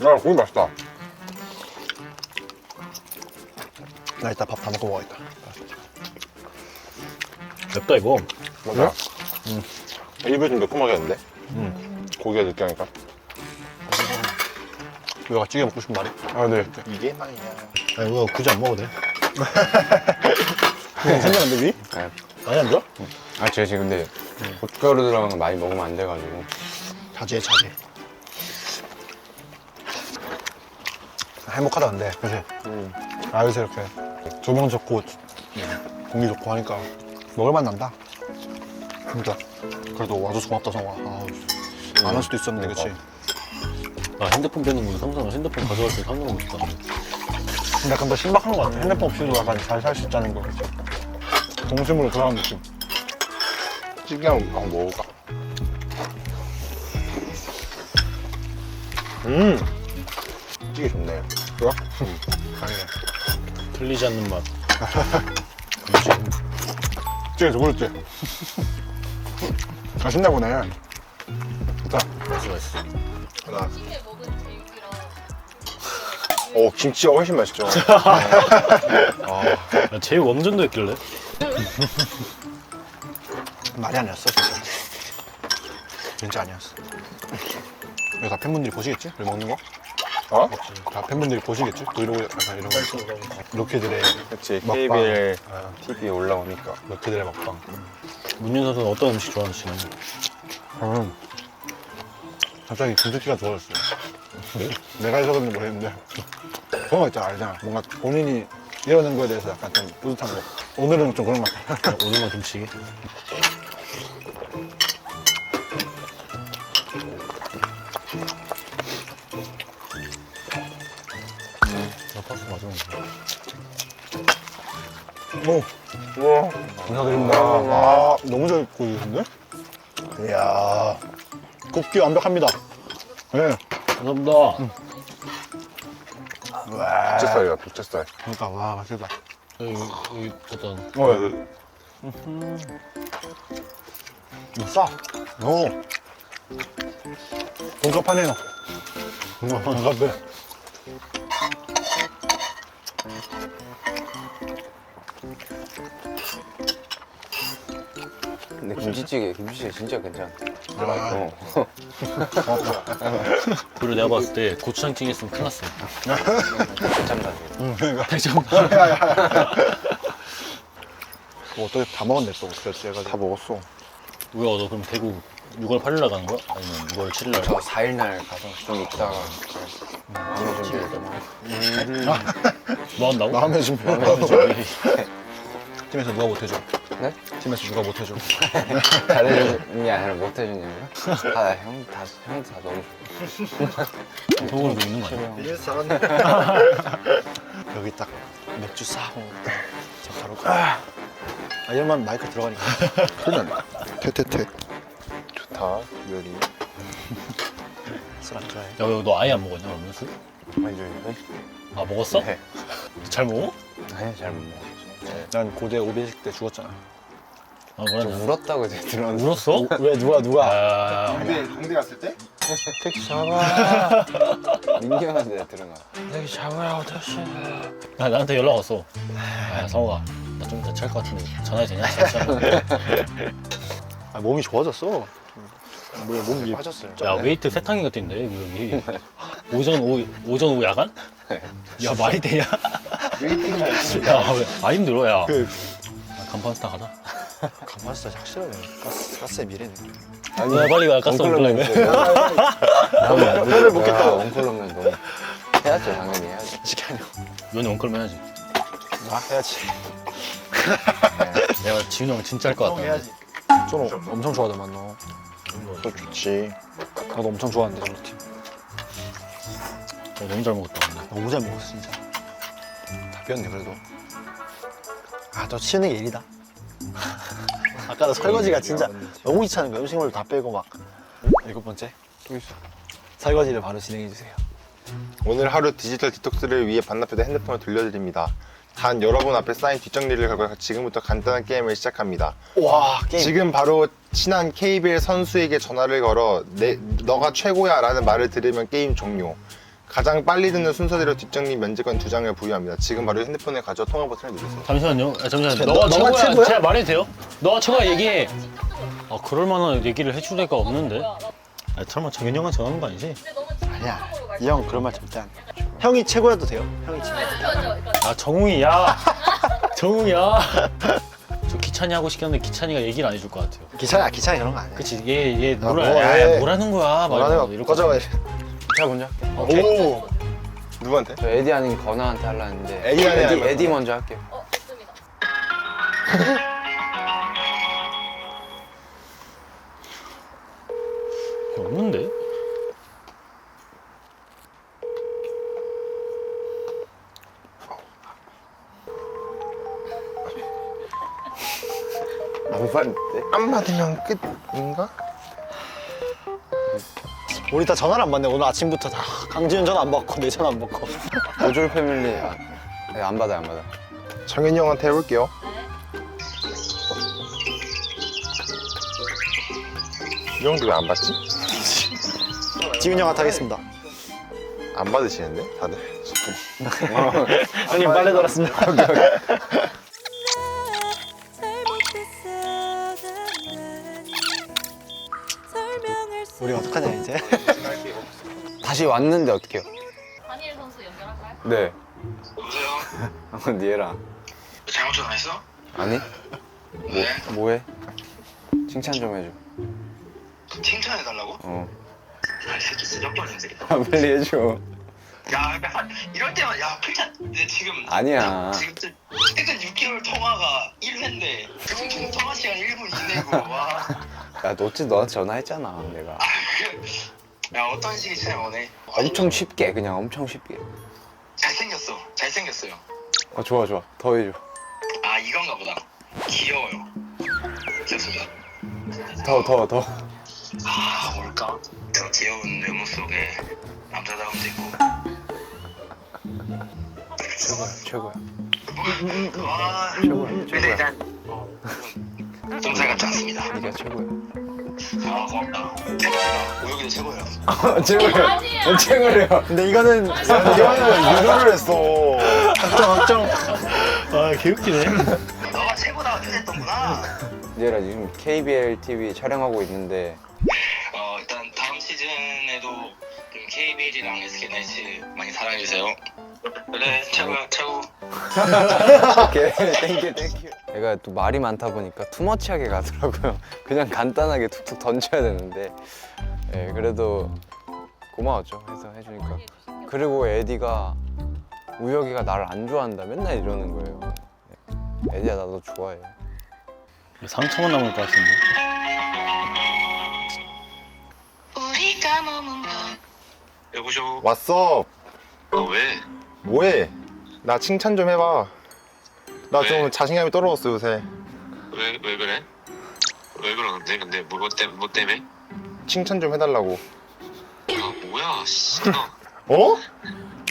야 고기 맛있다. 나 이따 밥 다 먹고 먹어야겠다. 맵다 이거. 맞아. 입에 좀 매콤하게 했는데? 고기가 느끼하니까. 우리가 찌개 먹고 싶은 말해? 아, 네. 이게 말이야. 아니 이거 굳이 안 먹어도 돼. 괜찮은데 위? 네. 많이 안 좋아? 아 제가 지금 근데 고춧가루 들어간 거 많이 먹으면 안 돼가지고. 자제. 행복하다 근데 그치? 아 요새 이렇게 조명 좋고 공기 좋고 하니까 먹을만 난다. 진짜. 그래도 와줘서 고맙다 성아. 안 할 수도 있었는데 그치? 아 핸드폰 빼는 거 상상을 핸드폰 가져갈 때 상상을 못했다. 근데 약간 더 신박한 것 같아. 핸드폰 없이도 약간 잘 살 수 있다는 거. 동심으로 돌아간 느낌. 찌개 한번 먹어볼까? 찌개 좋네. 좋아? 다행이네. 틀리지 않는 맛. 찌개 좋았지? 맛있나 보네. 좋다. 맛있어. 아침에 먹은 제육이랑 오, 김치가 훨씬 맛있죠. 야, 제육 엄전도 했길래? 말이 아니었어 진짜. 진짜 아니었어. 이거 다 팬분들이 보시겠지? 우리 먹는 거? 어? 다 팬분들이 보시겠지? 브이로그 약간 이런 거. 로켓들의 그치. 먹방. KBL TV에 올라오니까. 로켓들의 먹방. 문윤 선수는 어떤 음식 좋아하시나요? 저는 갑자기 김치찌개가 좋아졌어요. 내가 해서 그런지 모르겠는데 그런 거 있잖아. 알잖아. 뭔가 본인이 이뤄낸 거에 대해서 약간 좀 뿌듯한 거. 오늘은 좀 그런 것 같아. 오늘만 김치찌개? 나 파스 맞았는데. 오, 우와. 감사드립니다. 아, 너무 잘 구워주신데? 이야, 굽기 완벽합니다. 네. 감사합니다. 와, 부채살이야, 부채살. 그러니까 와 맛있다. 여기 어떤 이거 싸. 오, 돈값하네요. 돈값네. 근데 김치찌개 진짜 괜찮아. 그리고 내가 봤을 때 고추장찌개 했으면 큰일 났어. 괜찮다. 그러니까. 대장간. 어떻게 다 먹었네 또. 그렇지 해가지고. 다 먹었어. 뭐야 너 그럼 대구 6월 8일 날 가는 거야? 아니면 6월 7일 날? 저 4일 날 가서 좀 있다가 마음의 준비를 좀 뭐 한다고? 마음의 준비. 팀에서 누가 못해줘? 네? 팀에서 누가 못해줘? 잘해주는 게 아니라 못해주냐고요? 형도 다 너무 좋아. 속으로 있는 거 아니야? 비즈니스 잘하네. 여기 딱 맥주 싹 먹었다. 저 바로 가. 아 이러면 마이크 들어가니까. 그러면 퇴퇴퇴. 좋다, 요리. 술안 좋아해. 야, 너 아예 안 먹었냐 그러면 술? 아니 아 먹었어? 네. 잘 먹어? 아니 잘 못 먹어. 난 고대 오배식 때 죽었잖아. 아 저 뭐라 울었다고 제가 들었는데. 울었어? 왜 누가? 아 홍대 갔을 때? 택시 잡아. 민규 형한테 내가 들은 거야. 여기 잡으라고 택시. 나 나한테 연락 왔어. 야 성호가 나 좀 잘 것 같은데 전화해도 되냐? 아, 몸이 좋아졌어. 몸이 빠졌어요. 야 웨이트 세탕이가 뛴대 여기. 오전 오후 야간? 야 말이 되냐? 야 힘들어 야. 간판 스타 가자. 가만있어 확실하네. 가스의 미래네. 아니 야 빨리 가 가스 원클럽맨 원클럽맨. 혀를 먹겠다. 원클럽맨 너무 해야죠 당연히 해야죠. 시간이 너네 원클럽 해야지. 아 해야지. 내가 지훈이 형 진짜 할 것 같다. 해야지. 저는 엄청 좋아하더만 너. 또 좋지. 나도 엄청 좋아하는데 저 팀. 너무 잘 먹었다. 근데. 너무 잘 먹었어 진짜. 다 비웠네 그래도. 아 저 치는 게 일이다. 아까 나 설거지가 진짜 너무 귀찮은 거야. 음식물 다 빼고 막. 7번째 또 있어. 설거지를 바로 진행해 주세요. 오늘 하루 디지털 디톡스를 위해 반납해둔 핸드폰을 돌려드립니다. 단 여러분 앞에 쌓인 뒷정리를 걸고 지금부터 간단한 게임을 시작합니다. 와 게임. 지금 바로 친한 KBL 선수에게 전화를 걸어 너가 최고야 라는 말을 들으면 게임 종료. 가장 빨리 듣는 순서대로 뒷정리 면제권 2장을 부여합니다. 지금 바로 핸드폰에 가져 통화 버튼을 누르세요. 잠시만요. 잠시만요. 너가 너가 최고야. 최고야? 제가 말해도 돼요? 너가 최고야 얘기해. 아 그럴 만한 얘기를 해줄 애가 없는데. 아, 설마 정현이 형한테 전화하는 거 아니지? 아니야. 이 형 그런 말 절대 안 해. 형이 최고여도 돼요. 형이 최고. 아 정웅이 야. 정웅이야. 저 기찬이 하고 시켰는데 기찬이가 얘기를 안 해줄 것 같아요. 기차야 그런 거 아니야. 그치 얘 아, 뭐라 뭐, 야, 해. 뭐라는 거야. 뭐라는 이럴 거 것 꺼져. 제가 먼저 할게요. 오! 누구한테? 저 에디 아닌 건아한테 하려는데 에디 에디 먼저 할게요. 좋습니다. 없는데? 안 봤는데? 안 받으면 끝인가? 우리 다 전화를 안 받네. 오늘 아침부터 다 강지현 전화 안 받고 내 전화 안 받고. 오졸 패밀리 네, 안 받아요 안 받아. 정현이 형한테 해볼게요. 이 형도 왜 안 받지? 지훈이 형한테 하겠습니다. 안 받으시는데 다들? 형님 빨래 돌았습니다. 우리 어떡하냐 이제? 다시 왔는데 어떡해요? 다니엘 선수 연결할까요? 네. 여보세요? 니에라. 잘못 전화했어? 아니? 왜? 뭐해? 칭찬 좀 해줘. 칭찬해달라고? 어. 아, 이 새끼 진짜 뻔한 새끼. 아, 빨리 해줘. 야, 약간 이럴 때만 야, 칭찬. 근데 지금 아니야. 지금 최근 6개월 통화가 1회인데 지금 통화 시간 1분 이내고 와. 야, 너 어째 너한테 전화했잖아, 내가. 야, 어떤 식의 칭찬 원해? 엄청 쉽게, 그냥 엄청 쉽게. 잘생겼어. 잘생겼어요. 어, 좋아, 좋아. 더 해줘. 아, 이건가 보다. 귀여워요. 귀엽습니다. 더. 아, 뭘까? 저 귀여운 외모 속에 남자다움도 있고. 최고야. 와, 최고야. 근데 일단 똥살 같지 않습니다. 네가 최고야. 아, 고맙다. 최고야. 오혁이도 최고야. 최고야. 아니에요. 최고래요. 근데 이거는 유도를 했어. 확정. 아 개웃기네. 너가 최고다 뜻했던구나. 니에라 지금 KBL TV 촬영하고 있는데 일단 다음 시즌에도 좀 KBL이랑 SK나이츠 많이 사랑해주세요. 그래, 최고야, 최고. 오케이, 땡큐. 얘가 또 말이 많다 보니까 투머치하게 가더라고요. 그냥 간단하게 툭툭 던져야 되는데 그래도 고마웠죠. 해서 해주니까. 그리고 에디가 우혁이가 나를 안 좋아한다 맨날 이러는 거예요. 에디야 나 너 좋아해. 상처만 남을 것 같은데. 우리가 머문 건 여보쇼. 왔어. 왜? 뭐해? 나 칭찬 좀 해봐. 나 좀 왜? 자신감이 떨어졌어 요새. 왜 그래? 왜 그러는데? 근데 뭐 때문에? 칭찬 좀 해달라고. 아, 뭐야, 씨. 어?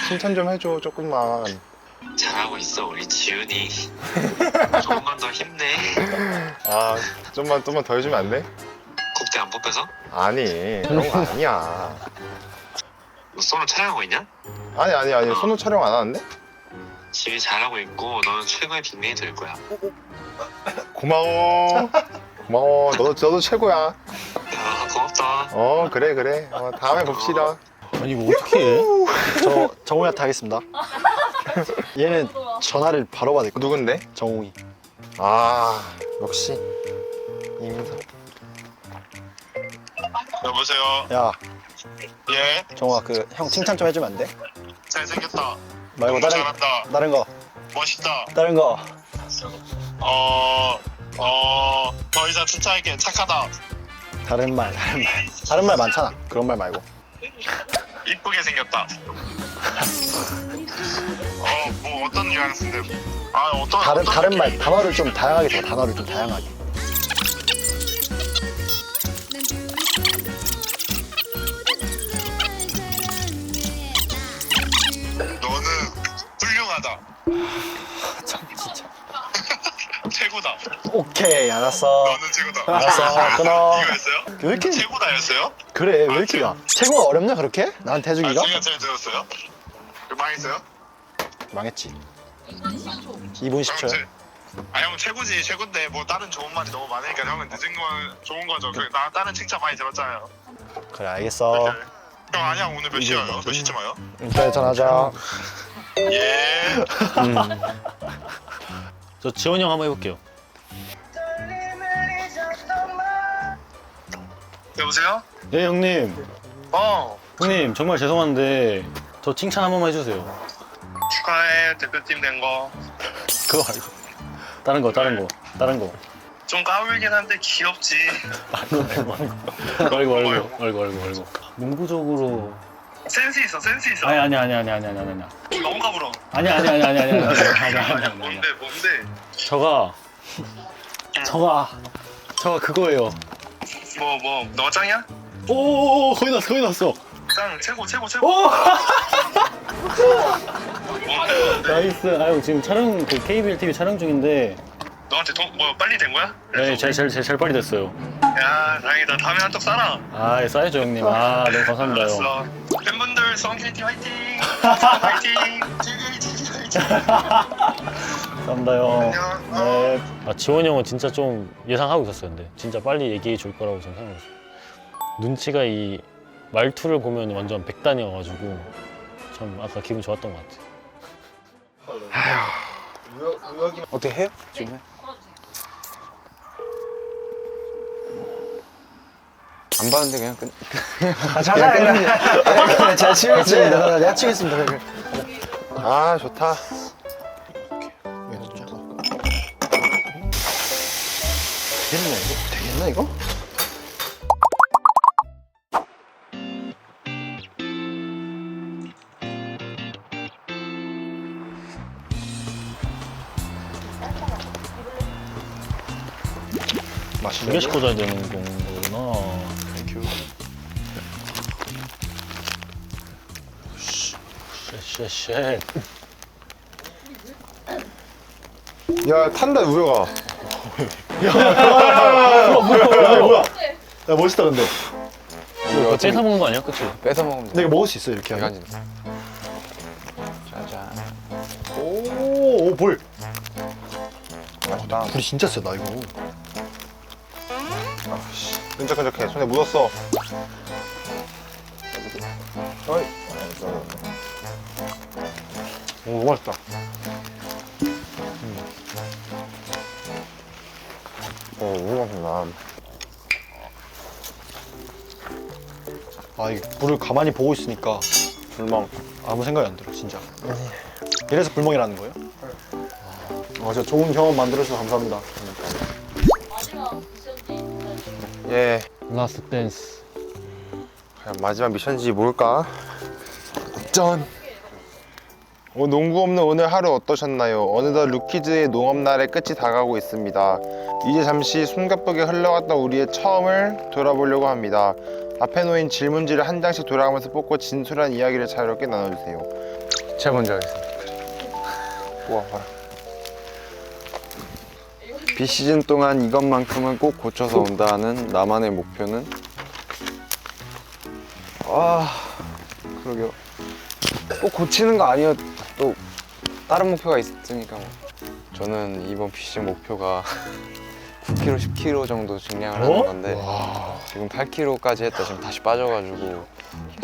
칭찬 좀 해줘 조금만. 잘하고 있어 우리 지훈이. 조금만 더 힘내. 아 좀만 더 해주면 안 돼? 국대 안 뽑혀서? 아니 그런 거 아니야. 너 소는 촬영하고 있냐? 아니 손호 촬영 안 하는데? 지훈이 잘하고 있고 너는 최고의 빅맨이 될 거야. 고마워. 너도 최고야. 고맙다. 그래. 다음에 봅시다. 아니 이거 어떻게 해? 저 정우한테 하겠습니다. 얘는 전화를 바로 받을 거야. 누군데? 정우이. 아 역시 이민석. 여보세요. 야, 예. 정우아 그 형 칭찬 좀 해주면 안 돼? 잘생겼다. 말고 너무 잘한다. 다른 거. 멋있다. 다른 거. 더 이상 칭찬할게. 착하다. 다른 말 많잖아. 그런 말 말고. 이쁘게 생겼다. 뭐 어떤 뉘앙스인데? 다른 말 단어를 좀 다양하게 줘. 단어를 좀 다양하게. 너는 훌륭하다. 참 진짜. 최고다. 오케이 알았어. 너는 최고다. 알았어 끊어. 이거였어요? 왜 이렇게 최고다였어요? 그래 왜 이렇게 가? 최고가 어렵냐 그렇게? 나한테 해주기가? 제가 잘 들었어요? 망했어요? 망했지. 2분 10초. 형 최고지 최고인데 뭐 다른 좋은 말이 너무 많으니까 형은 늦은 건 좋은 거죠. 나 다른 칭찬 많이 들었잖아요. 그래 알겠어. 형 아니야 오늘 몇 시에 와요? 몇 시쯤 와요? 그래 전화하자. 예. 저 지원이 형 한번 해볼게요. 여보세요? 네 형님. 형님 정말 죄송한데 저 칭찬 한 번만 해주세요. 축하해 대표팀 된 거. 그거 말고 다른 거. 좀 까불긴 한데 귀엽지. 말고. 문구적으로. 센스 있어. 아니. 너무 까불어. 아니. 뭔데? 저가 그거예요. 뭐 너가 짱이야? 오 거의 났어. 짱 최고. 나이스. 형 지금 촬영 그 KBL TV 촬영 중인데. 너한테 빨리 된 거야? 네, 제일 빨리 됐어요. 야 다행이다. 다음에 한턱 쏴라. 아, 쌓여줘 형님. 아, 너무 감사합니다 형. 알았어. 팬분들 수원KT 화이팅! 화이팅! 화이팅! 감사합니다 형. 안녕. 네. 아, 지원이 형은 진짜 좀 예상하고 있었어요. 근데 진짜 빨리 얘기해 줄 거라고 저는 생각했어요. 눈치가 이 말투를 보면 완전 백단이어가지고 참 아까 기분 좋았던 것 같아요. 어떻게 해요? 지금 해? 안 봤는데 그냥 제가 치겠습니다. 내가 치겠습니다. 그래. 아 좋다. 되겠나 이거? 두 개씩 꽂아야 되는 거구나. 쉣. 야 탄다 우혁아. 뭐야? 야 멋있다 근데. 이거 뺏어 먹는 거 아니야? 그치? 뺏어 먹으면 돼. 근데 이거 먹을 수 있어 이렇게 하면. 대간지. 짜잔. 오 볼. 맛있다. 불이 진짜 세다 이거. 끈적끈적해. 손에 묻었어. 어이. 오 맛있다. 너무 맛있다. 아 이 불을 가만히 보고 있으니까 불멍 아무 생각이 안 들어 진짜. 이래서 불멍이라는 거예요? 아 진짜 좋은 경험 만들어주셔서 감사합니다. 마지막 미션지 예. 라스트 댄스. 과연 마지막 미션지 뭘까? 짠! 농구 없는 오늘 하루 어떠셨나요? 어느덧 루키즈의 농업날의 끝이 다가오고 있습니다. 이제 잠시 숨가쁘게 흘러갔던 우리의 처음을 돌아보려고 합니다. 앞에 놓인 질문지를 한 장씩 돌아가면서 뽑고 진솔한 이야기를 자유롭게 나눠주세요. 제가 먼저 하겠습니다. 뽑아봐라. 비시즌 동안 이것만큼은 꼭 고쳐서 온다는 나만의 목표는 그러게요. 꼭 고치는 거 아니어도 또 다른 목표가 있으니까 뭐. 저는 이번 비시즌 목표가 9kg, 10kg 정도 증량을 하는 건데 지금 8kg까지 했다 지금 다시 빠져가지고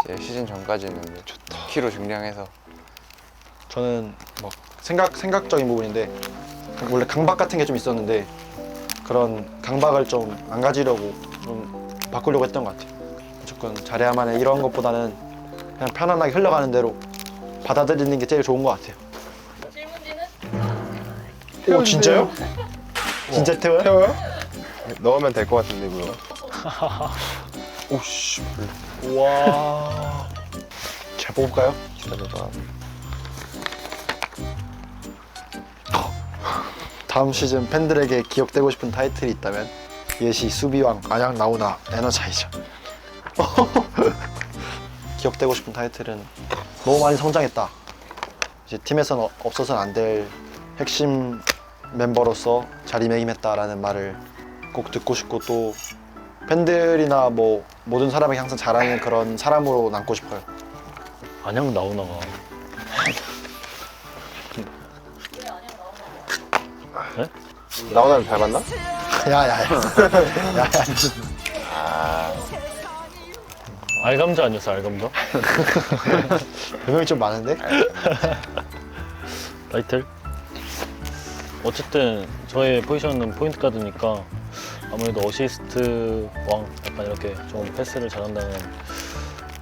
이제 시즌 전까지는 10kg 증량해서 저는 뭐 생각적인 부분인데 원래 강박 같은 게 좀 있었는데 그런 강박을 좀 안 가지려고 좀 바꾸려고 했던 것 같아요. 무조건 잘해야만 해 이런 것보다는 그냥 편안하게 흘러가는 대로 받아들이는 게 제일 좋은 것 같아요. 질문지는 오 진짜요? 진짜 태워요? 태워요? 넣으면 될 것 같은데 그거. 오씨 와. 잘 뽑을까요? 기다려봐. 다음 시즌 팬들에게 기억되고 싶은 타이틀이 있다면 예시 수비왕 안양 나오나 에너자이저. 기억되고 싶은 타이틀은 너무 많이 성장했다. 이제 팀에서는 없어서는 안 될 핵심 멤버로서 자리매김했다라는 말을 꼭 듣고 싶고 또 팬들이나 뭐 모든 사람에게 항상 잘하는 그런 사람으로 남고 싶어요. 안양 나오나가 나오나는 잘 봤나? 야야야. 알감자 아니었어 알감자? 별명이 좀 많은데? 타이틀? 어쨌든 저의 포지션은 포인트 가드니까 아무래도 어시스트 왕 약간 이렇게 좀 패스를 잘한다는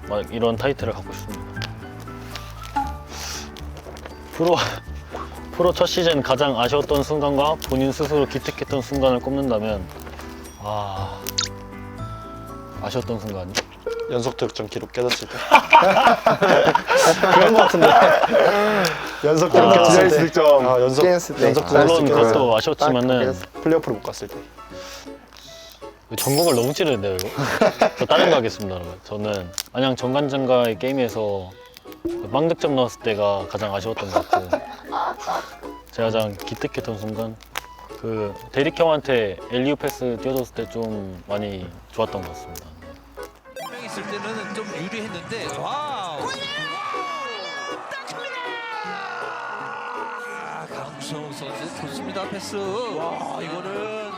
막 이런 타이틀을 갖고 싶습니다. 프로 첫 시즌 가장 아쉬웠던 순간과 본인 스스로 기특했던 순간을 꼽는다면 아쉬웠던 순간이? 연속 득점 기록 깨졌을 때. 그런 것 같은데. 연속 기록 깨졌을 때. 득점 연속 깼을 때. 연속 물론 득점 그것도 아쉬웠지만은 플레이오프를 못 갔을 때. 전곡을 너무 찌르는데요 이거? 저 다른 거 하겠습니다. 그러면 저는 안양 정관장과의 게임에서 빵 득점 넣었을 때가 가장 아쉬웠던 것 같고 제가 가장 기특했던 순간 그 대릭 형한테 엘리우 패스 띄워줬을 때 좀 많이 좋았던 것 같습니다. 있을 때는 좀 유리했는데 와우. 강수홍 선수 좋습니다. 패스. 와 이거는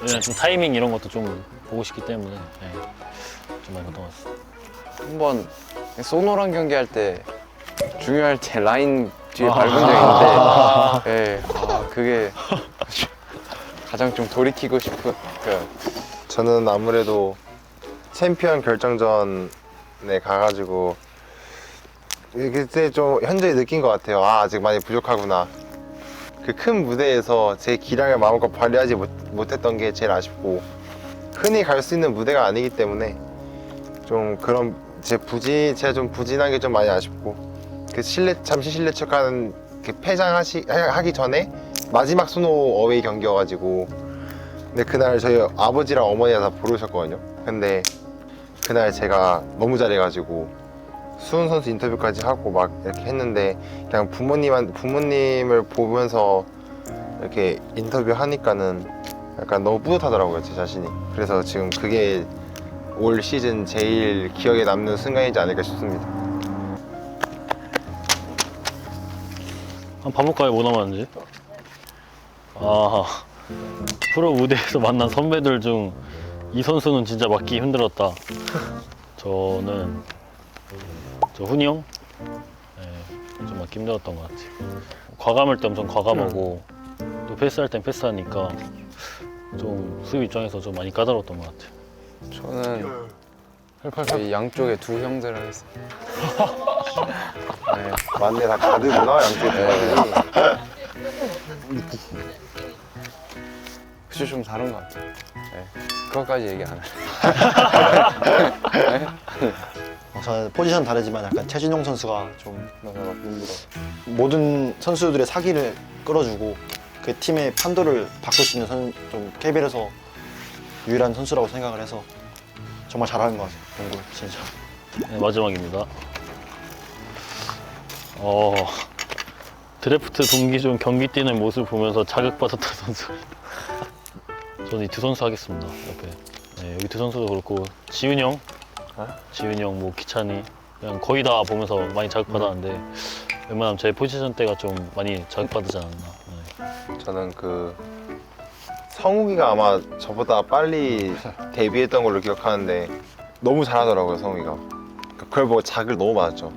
왜냐면 좀 타이밍 이런 것도 좀 보고 싶기 때문에 좀 많이 봤던 것 같습니다. 한번 소노랑 경기할 때 중요할 때 라인 뒤에 밟은 적이 있는데 그게 가장 좀 돌이키고 싶은 저는 아무래도 챔피언 결정전에 가가지고 그때 좀 현저히 느낀 것 같아요. 아직 많이 부족하구나. 그 큰 무대에서 제 기량을 마음껏 발휘하지 못했던 게 제일 아쉽고 흔히 갈 수 있는 무대가 아니기 때문에 좀 그런 제가 좀 부진한 게 좀 많이 아쉽고 그 잠시 실내척하는 그 하기 전에 마지막 소노 어웨이 경기여가지고 근데 그날 저희 아버지랑 어머니가 다 보러 오셨거든요. 근데 그날 제가 너무 잘해가지고 수훈 선수 인터뷰까지 하고 막 이렇게 했는데 그냥 부모님을 보면서 이렇게 인터뷰 하니까는 약간 너무 뿌듯하더라고요, 제 자신이. 그래서 지금 그게 올 시즌 제일 기억에 남는 순간이지 않을까 싶습니다. 한번 봐볼까요? 뭐 남았는지? 프로 무대에서 만난 선배들 중 이 선수는 진짜 맞기 힘들었다. 저는 저 훈이 형? 좀 맞기 힘들었던 것 같아요. 과감할 때 엄청 과감하고 또 패스할 땐 패스하니까 좀 수비 입장에서 좀 많이 까다로웠던 것 같아요. 저는 저희 양쪽에 두 형들 하겠습니다. 맞네, 다 가드구나, 양쪽에 가드. 혹시 좀 다른 것 같아요. 그것까지 얘기 안 할래요. 저는 포지션 다르지만 약간 최준용 선수가 좀 모든 선수들의 사기를 끌어주고 그 팀의 판도를 바꿀 수 있는 좀 KBL에서 유일한 선수라고 생각을 해서 정말 잘하는 것 같아요. 농구 진짜. 네, 마지막입니다. 드래프트 동기 중 경기 뛰는 모습 보면서 자극받았던 선수. 저는 이 두 선수 하겠습니다. 옆에. 네, 여기 두 선수도 그렇고 지훈이 형, 뭐 기찬이 그냥 거의 다 보면서 많이 자극받았는데 웬만하면 제 포지션 때가 좀 많이 자극받지 않았나. 네. 저는 그 성욱이가 아마 저보다 빨리 데뷔했던 걸로 기억하는데 너무 잘하더라고요, 성욱이가. 그걸 보고 자극을 너무 받았죠.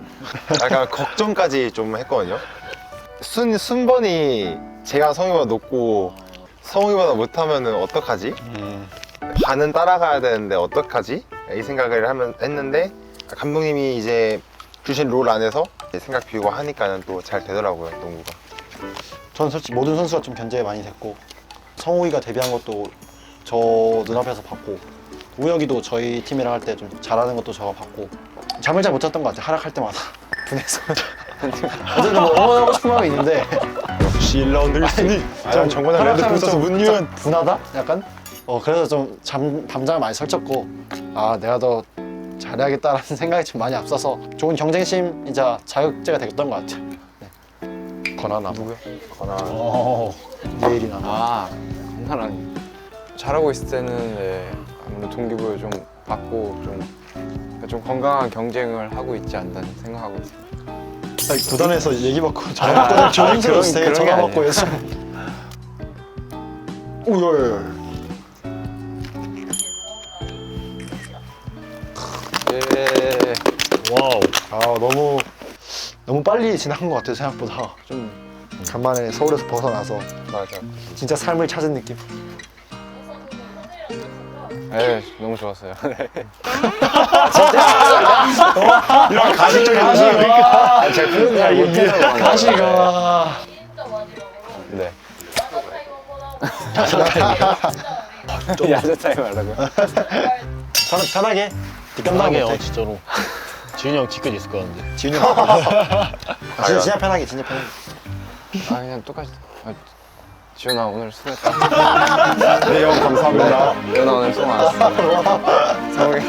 약간 걱정까지 좀 했거든요. 순번이 제가 성욱이보다 높고 성욱이보다 못하면은 어떡하지? 반은 따라가야 되는데 어떡하지? 이 생각을 했는데 감독님이 이제 주신 롤 안에서 생각 비우고 하니까는 또 잘 되더라고요, 농구가. 저는 솔직히 모든 선수가 좀 견제 많이 됐고 성우이가 데뷔한 것도 저 눈앞에서 봤고 우혁이도 저희 팀이랑 할 때 좀 잘하는 것도 저가 봤고 잠을 잘 못 잤던 것 같아요. 하락할 때마다 분해서 어쨌든 뭐 응원하고 싶은 마음이 있는데 역시 1라운드 1순위 정권한 레드불 선수 문유은 분하다? 약간? 그래서 좀 담장을 많이 설쳤고 아 내가 더 잘해야겠다라는 생각이 좀 많이 앞서서 좋은 경쟁심이자 자극제가 됐던 것 같아요. 네. 권하나 누구요? 권하나 내일이나 아, 장난아니. 잘하고 있을 때는 네, 아무래도 동기부여 좀 받고 좀 건강한 경쟁을 하고 있지 않나 생각하고 있어요. 아니, 구단에서 얘기 받고 전화 받고 조심스러웠어요. 그런 게 전화 받고 해서 오열 예. 와우. 아 너무 빨리 지나간 것 같아요. 생각보다 좀 간만에 서울에서 벗어나서 맞아. 진짜 삶을 찾은 느낌. 네, 너무 좋았어요. 이런 가식적인 아, 제가 표현 잘 못해서 가시가 진짜 마지막으로 네. 야자 타임이요? 야자 타임 하려고요? 편하게 편하게 못해. 진짜로. 지훈이 형 뒤끝 있을 것 같은데. 지훈이 형 진짜 편하게 진짜 편하게. 아, 그냥 똑같이. 지훈아 오늘 수고했다. 네, 형 감사합니다. 지훈아 오늘 수고 많았어. 성욱이.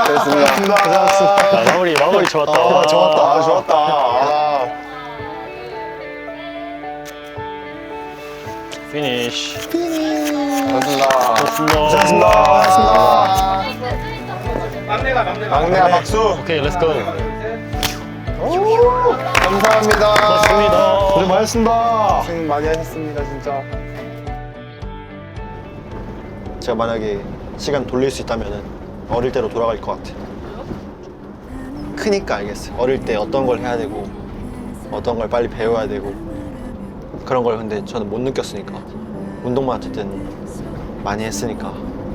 됐습니다. 야, 마무리 좋았다. 좋았다. 좋았다. 피니쉬. 고맙습니다. 고맙습니다. 막내야 박수. 오케이, 렛츠고. 감사합니다. 고맙습니다. 고생 많으셨습니다. 고생 많이 하셨습니다, 진짜. 제가 만약에 시간 돌릴 수 있다면 어릴 때로 돌아갈 것 같아요. 크니까 알겠어요. 어릴 때 어떤 걸 해야 되고 어떤 걸 빨리 배워야 되고 그런 걸 근데 저는 못 느꼈으니까 운동만 어쨌든 많이 했으니까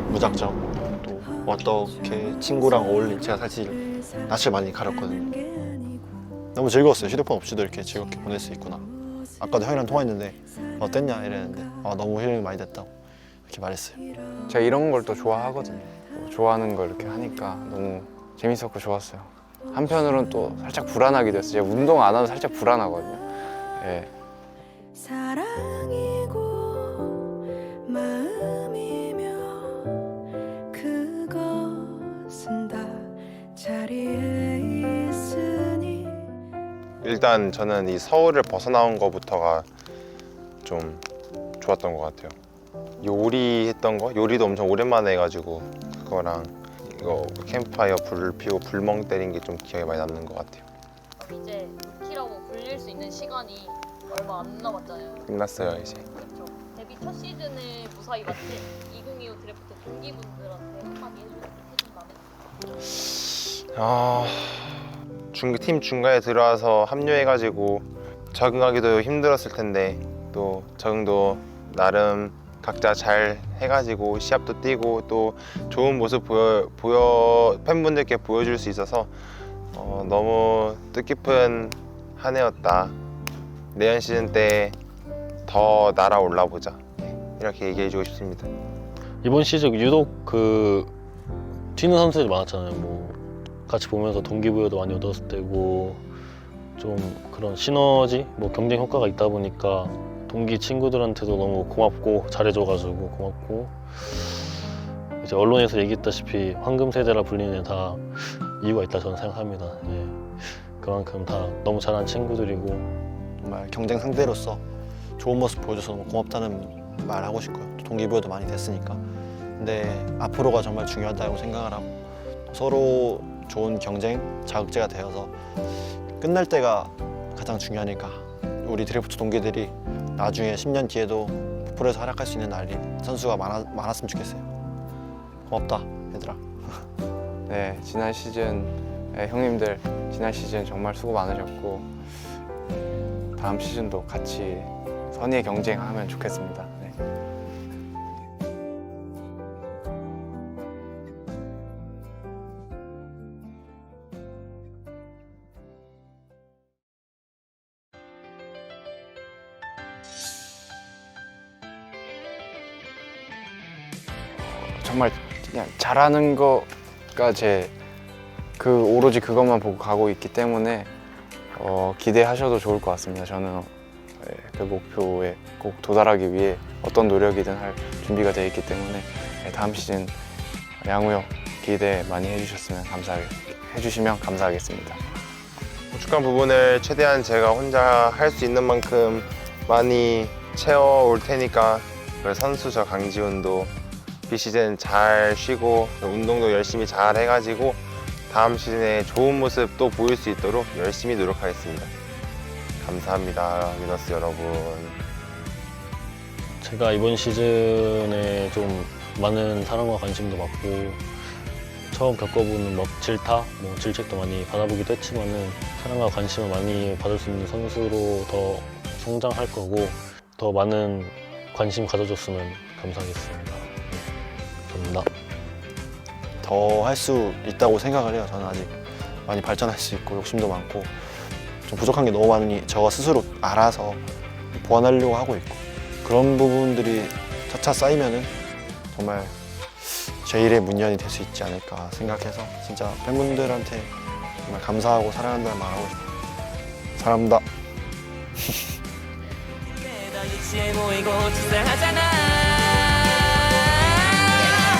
무작정 또 어떻게 친구랑 어울린 제가 사실 낯을 많이 가렸거든요. 너무 즐거웠어요. 휴대폰 없이도 이렇게 즐겁게 보낼 수 있구나. 아까도 형이랑 통화했는데 어땠냐 이랬는데 너무 힐링이 많이 됐다고 이렇게 말했어요. 제가 이런 걸 또 좋아하거든요. 또 좋아하는 걸 이렇게 하니까 너무 재밌었고 좋았어요. 한편으로는 또 살짝 불안하기도 했어요. 제가 운동 안 하면 살짝 불안하거든요. 예. 사랑이고 마음이며 그것은 다 자리에 있으니. 일단 저는 이 서울을 벗어나온 거부터가 좀 좋았던 것 같아요. 요리했던 거? 요리도 엄청 오랜만에 해가지고 그거랑 이거 캠프파이어 불 피우고 불멍 때린 게 좀 기억에 많이 남는 것 같아요. 이제 루키라고 불릴 수 있는 시간이 얼마 안 남았잖아요. 끝났어요 이제. 그렇죠. 데뷔 첫 시즌을 무사히 마친 2025 드래프트 동기분들한테 한마디 해준다면? 팀 중간에 들어와서 합류해가지고 적응하기도 힘들었을 텐데 또 적응도 나름 각자 잘 해가지고 시합도 뛰고 또 좋은 모습 팬분들께 보여줄 수 있어서 너무 뜻깊은 한 해였다. 내년 시즌 때 더 날아올라 보자. 이렇게 얘기해주고 싶습니다. 이번 시즌 유독 그 튀는 선수들이 많았잖아요. 뭐 같이 보면서 동기부여도 많이 얻었을 때고 좀 그런 시너지, 뭐 경쟁 효과가 있다 보니까 동기 친구들한테도 너무 고맙고 잘해줘가지고 고맙고 이제 언론에서 얘기했다시피 황금 세대라 불리는 다 이유가 있다 저는 생각합니다. 예. 그만큼 다 너무 잘한 친구들이고 정말 경쟁 상대로서 좋은 모습 보여줘서 너무 고맙다는 말 하고 싶고요. 또 동기부여도 많이 됐으니까. 근데 앞으로가 정말 중요하다고 생각을 하고 서로 좋은 경쟁, 자극제가 되어서 끝날 때가 가장 중요하니까 우리 드래프트 동기들이 나중에 10년 뒤에도 프로에서 활약할 수 있는 날이 선수가 많았으면 좋겠어요. 고맙다 얘들아. 네, 지난 시즌 형님들 지난 시즌 정말 수고 많으셨고 다음 시즌도 같이 선의의 경쟁하면 좋겠습니다. 네. 정말 그냥 잘하는 거가 오로지 그것만 보고 가고 있기 때문에 기대하셔도 좋을 것 같습니다. 저는 그 목표에 꼭 도달하기 위해 어떤 노력이든 할 준비가 되어 있기 때문에 다음 시즌 양우혁 기대 많이 해주시면 감사하겠습니다. 부족한 부분을 최대한 제가 혼자 할 수 있는 만큼 많이 채워올 테니까 선수 저 강지훈도 비시즌 잘 쉬고 운동도 열심히 잘 해가지고 다음 시즌에 좋은 모습 또 보일 수 있도록 열심히 노력하겠습니다. 감사합니다, 위너스 여러분. 제가 이번 시즌에 좀 많은 사랑과 관심도 받고 처음 겪어보는 질타, 질책도 많이 받아보기도 했지만은 사랑과 관심을 많이 받을 수 있는 선수로 더 성장할 거고 더 많은 관심 가져줬으면 감사하겠습니다. 감사합니다. 더 할 수 있다고 생각을 해요. 저는 아직 많이 발전할 수 있고 욕심도 많고 좀 부족한 게 너무 많으니 저 스스로 알아서 보완하려고 하고 있고 그런 부분들이 차차 쌓이면은 정말 제1의 문년이 될 수 있지 않을까 생각해서 진짜 팬분들한테 정말 감사하고 사랑한다는 말 하고 싶어요. 사랑합니다.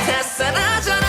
다 사라져라.